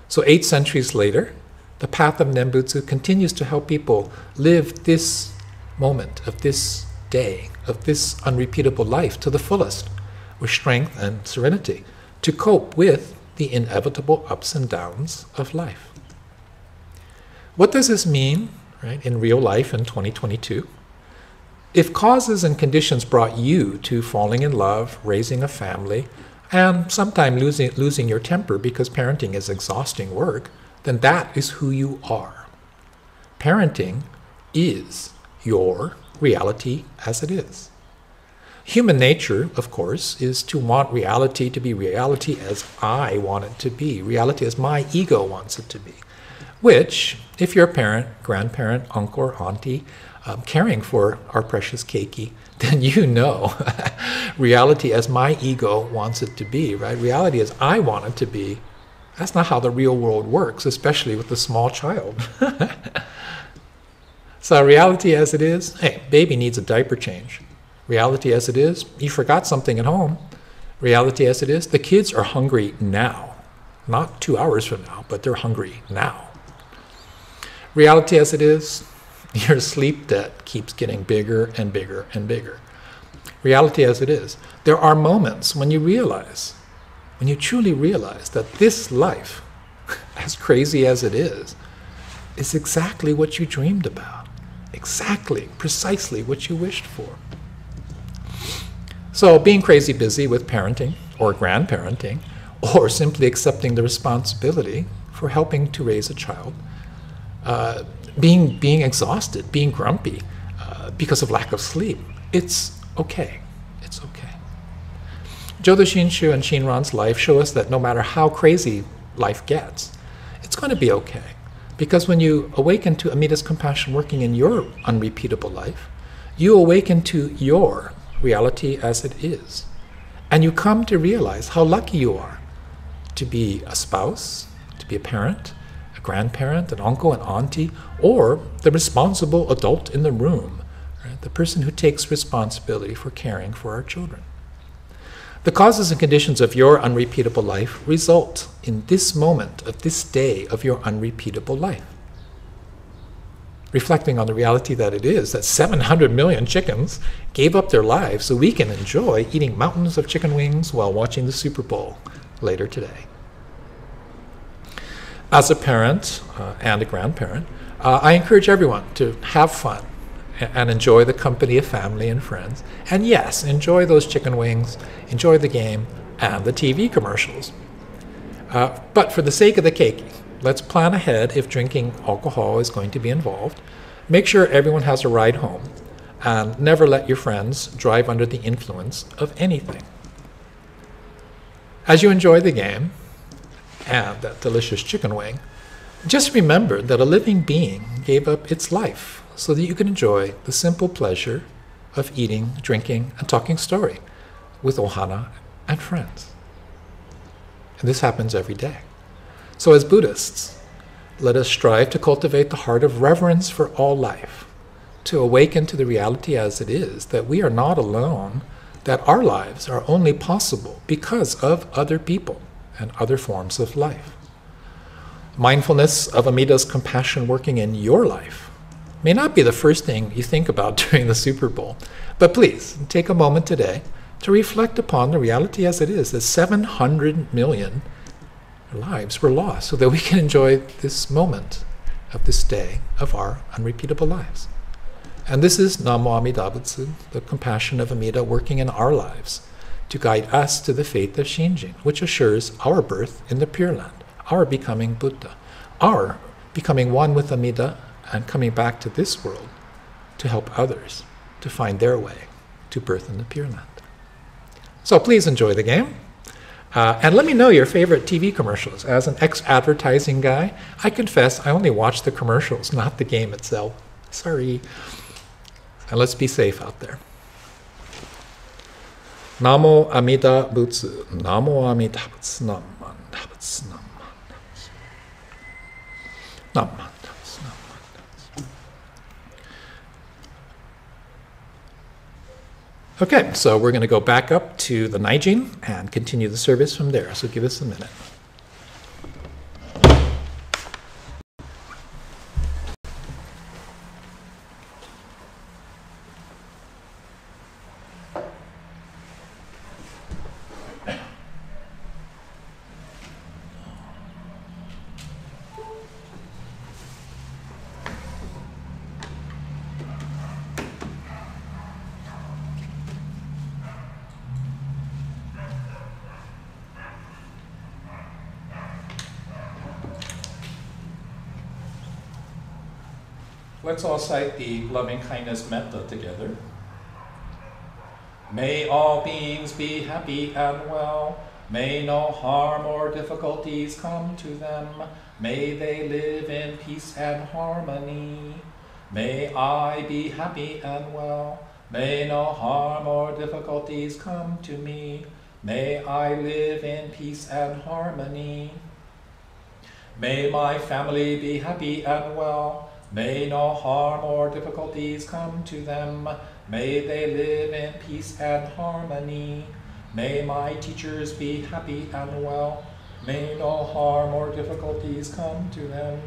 So 8 centuries later, the path of Nembutsu continues to help people live this moment of this day, of this unrepeatable life to the fullest, with strength and serenity, to cope with the inevitable ups and downs of life. What does this mean, right, in real life in 2022? If causes and conditions brought you to falling in love, raising a family, and sometimes losing your temper because parenting is exhausting work, then that is who you are. Parenting is your reality as it is. Human nature, of course, is to want reality to be reality as I want it to be, reality as my ego wants it to be. Which, if you're a parent, grandparent, uncle, or auntie, caring for our precious keiki, then you know reality as my ego wants it to be, right? Reality as I want it to be, that's not how the real world works, especially with a small child. So reality as it is, hey, baby needs a diaper change. Reality as it is, you forgot something at home. Reality as it is, the kids are hungry now. Not 2 hours from now, but they're hungry now. Reality as it is, your sleep debt keeps getting bigger and bigger and bigger. Reality as it is, there are moments when you realize, when you truly realize that this life, as crazy as it is exactly what you dreamed about, exactly, precisely what you wished for. So being crazy busy with parenting or grandparenting, or simply accepting the responsibility for helping to raise a child, being exhausted, being grumpy because of lack of sleep, it's okay. It's okay. Jodo Shinshu and Shinran's life show us that no matter how crazy life gets, it's going to be okay. Because when you awaken to Amida's compassion working in your unrepeatable life, you awaken to your reality as it is. And you come to realize how lucky you are to be a spouse, to be a parent, a grandparent, an uncle, an auntie, or the responsible adult in the room, right? The person who takes responsibility for caring for our children. The causes and conditions of your unrepeatable life result in this moment of this day of your unrepeatable life. Reflecting on the reality that it is, that 700 million chickens gave up their lives so we can enjoy eating mountains of chicken wings while watching the Super Bowl later today. As a parent and a grandparent, I encourage everyone to have fun and enjoy the company of family and friends. And yes, enjoy those chicken wings, enjoy the game, and the TV commercials. But for the sake of the keiki, let's plan ahead if drinking alcohol is going to be involved. Make sure everyone has a ride home, and never let your friends drive under the influence of anything. As you enjoy the game and that delicious chicken wing, just remember that a living being gave up its life so that you can enjoy the simple pleasure of eating, drinking, and talking story with ohana and friends. And this happens every day. So as Buddhists, let us strive to cultivate the heart of reverence for all life, to awaken to the reality as it is, that we are not alone, that our lives are only possible because of other people and other forms of life. Mindfulness of Amida's compassion working in your life may not be the first thing you think about during the Super Bowl, but please take a moment today to reflect upon the reality as it is, that 700 million lives were lost so that we can enjoy this moment of this day of our unrepeatable lives. And this is Namo Amida Butsu, the compassion of Amida working in our lives, to guide us to the faith of Shinjin, which assures our birth in the Pure Land, our becoming Buddha, our becoming one with Amida and coming back to this world to help others to find their way to birth in the Pure Land. So please enjoy the game. And let me know your favorite TV commercials. As an ex-advertising guy, I confess I only watch the commercials, not the game itself. Sorry. And let's be safe out there. Namo Amida Butsu. Namo Amida Butsu. Naman Butsu. Naman Butsu. Okay, so we're going to go back up to the Naijin and continue the service from there. So give us a minute. Let's all cite the loving kindness metta together. May all beings be happy and well. May no harm or difficulties come to them. May they live in peace and harmony. May I be happy and well. May no harm or difficulties come to me. May I live in peace and harmony. May my family be happy and well. May no harm or difficulties come to them. May they live in peace and harmony. May my teachers be happy and well. May no harm or difficulties come to them.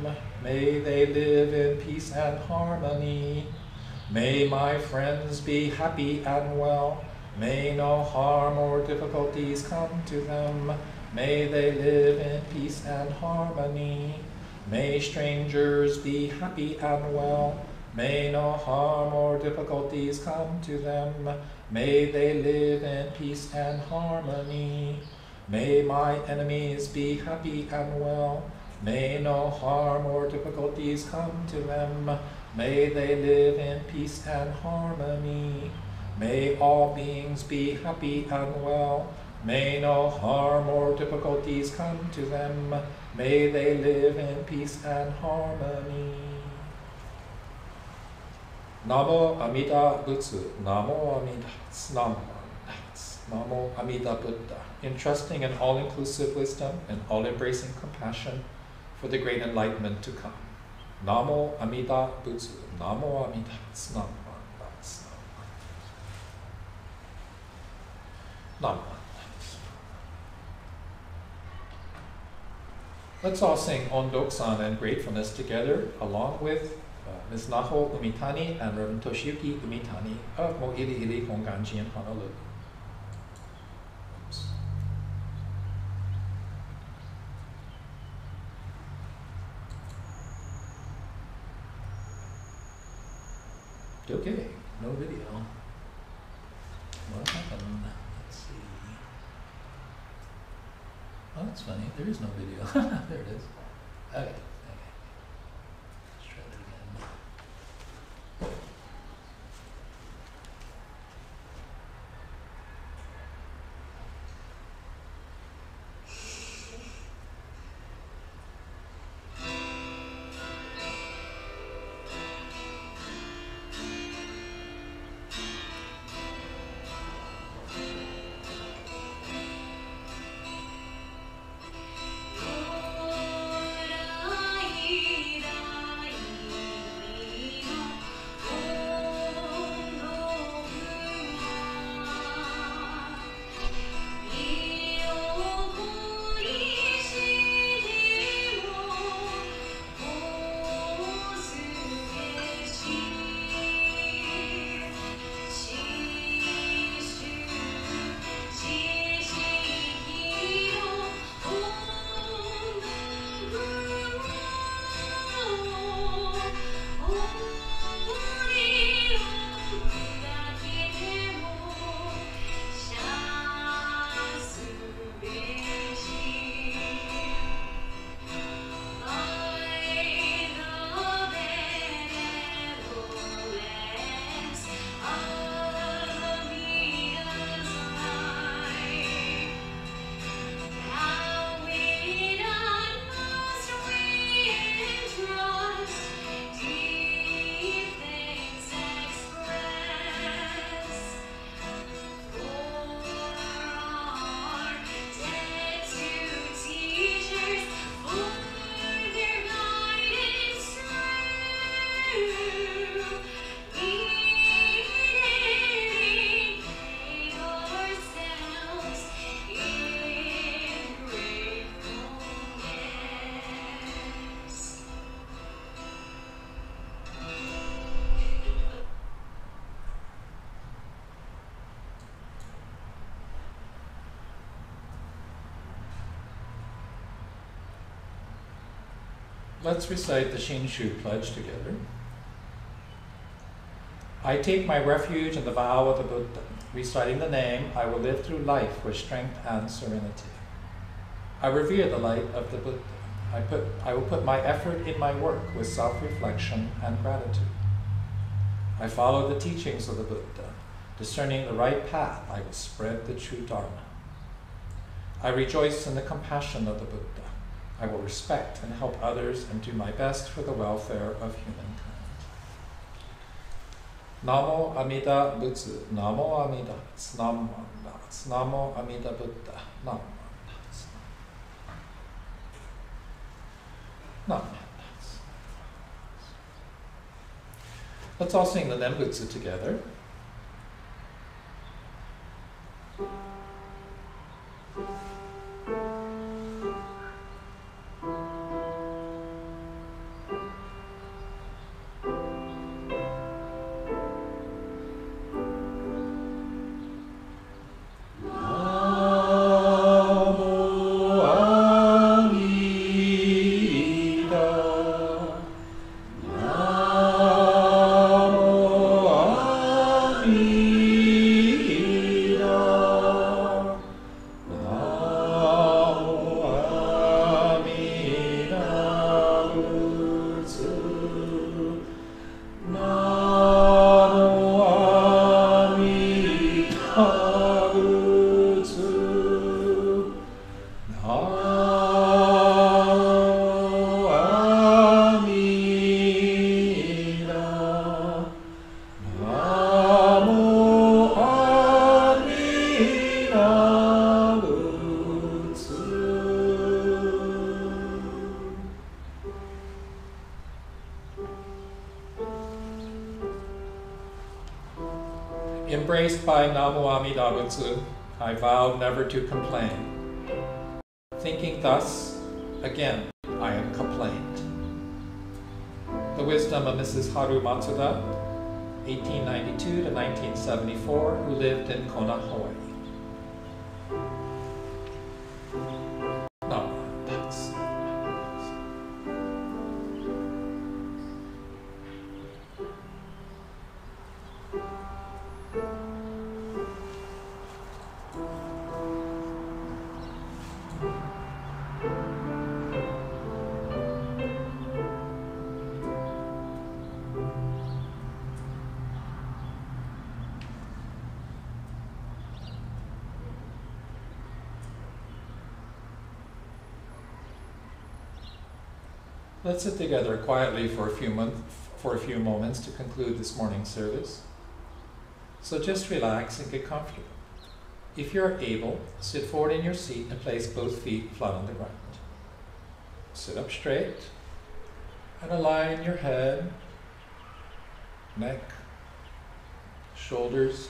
May they live in peace and harmony. May my friends be happy and well. May no harm or difficulties come to them. May they live in peace and harmony. May strangers be happy and well. May no harm or difficulties come to them. May they live in peace and harmony. May my enemies be happy and well. May no harm or difficulties come to them. May they live in peace and harmony. May all beings be happy and well. May no harm or difficulties come to them. May they live in peace and harmony. Namo Amida Butsu. Namo Amida Butsu. Namo Amida Buddha. Entrusting in all-inclusive wisdom and all-embracing compassion for the great enlightenment to come. Namo Amida Butsu. Namo Amida Butsu. Namo. Let's all sing Ondoksan and Gratefulness together, along with Ms. Naho Umitani and Reverend Toshiyuki Umitani of Mo'ili Ili Honganji in Honolulu. Oops. Okay, no video. What happened? Let's see. Oh, that's funny. There is no video. There it is. Okay. Let's try that again. Oh Let's recite the Shinshu pledge together. I take my refuge in the vow of the Buddha. Reciting the name, I will live through life with strength and serenity. I revere the light of the Buddha. I will put my effort in my work with self-reflection and gratitude. I follow the teachings of the Buddha. Discerning the right path, I will spread the true Dharma. I rejoice in the compassion of the Buddha. I will respect and help others and do my best for the welfare of humankind. Namo Amida Buddha, Namo Amida, Namo Namo Amida Buddha, Namo Namo. Let's all sing the Nembutsu together. Embraced by Namo Amida Butsu, I vowed never to complain. Thinking thus, again, I am complained. The wisdom of Mrs. Haru Matsuda, 1892 to 1974, who lived in Kona, Hawaii. Let's sit together quietly for a few moments to conclude this morning's service. So just relax and get comfortable. If you're able, sit forward in your seat and place both feet flat on the ground. Sit up straight and align your head, neck, shoulders,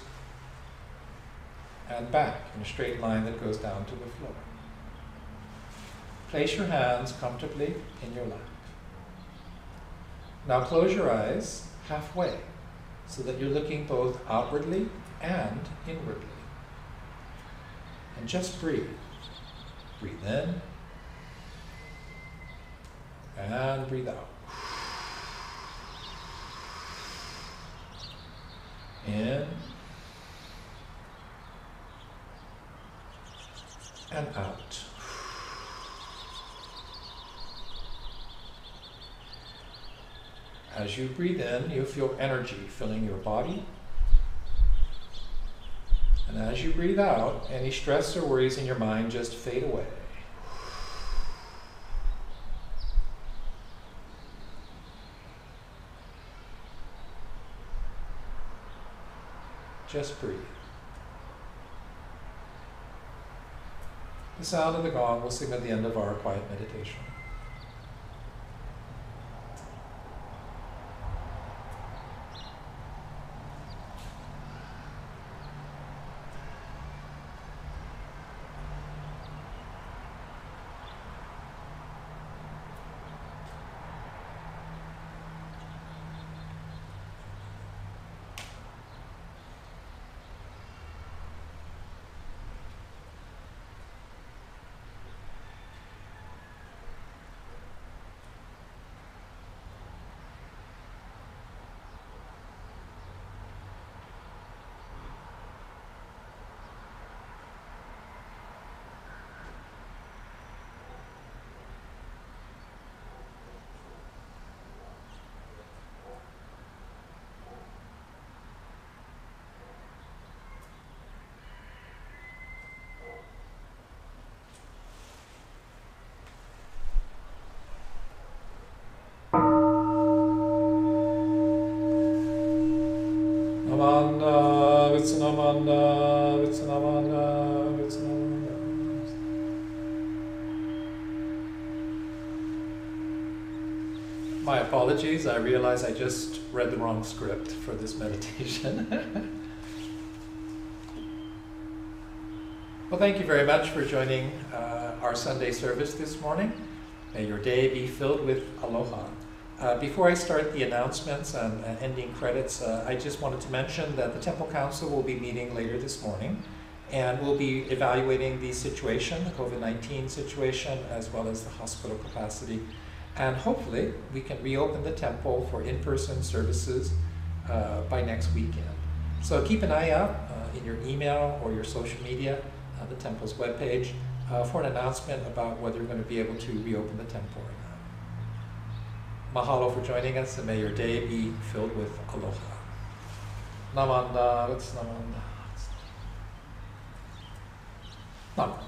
and back in a straight line that goes down to the floor. Place your hands comfortably in your lap. Now close your eyes halfway so that you're looking both outwardly and inwardly. And just breathe. Breathe in and breathe out. In and out. As you breathe in, you'll feel energy filling your body. And as you breathe out, any stress or worries in your mind just fade away. Just breathe. The sound of the gong will signal the end of our quiet meditation. my apologies. I realize I just read the wrong script for this meditation. Well, thank you very much for joining our Sunday service this morning. May your day be filled with aloha. Before I start the announcements and ending credits, I just wanted to mention that the Temple Council will be meeting later this morning, and we'll be evaluating the situation, the COVID-19 situation, as well as the hospital capacity. And hopefully we can reopen the temple for in-person services by next weekend. So keep an eye out in your email or your social media, the temple's webpage, for an announcement about whether we're going to be able to reopen the temple or not. Mahalo for joining us, and may your day be filled with aloha. Namanda, what's namanda? Namanda.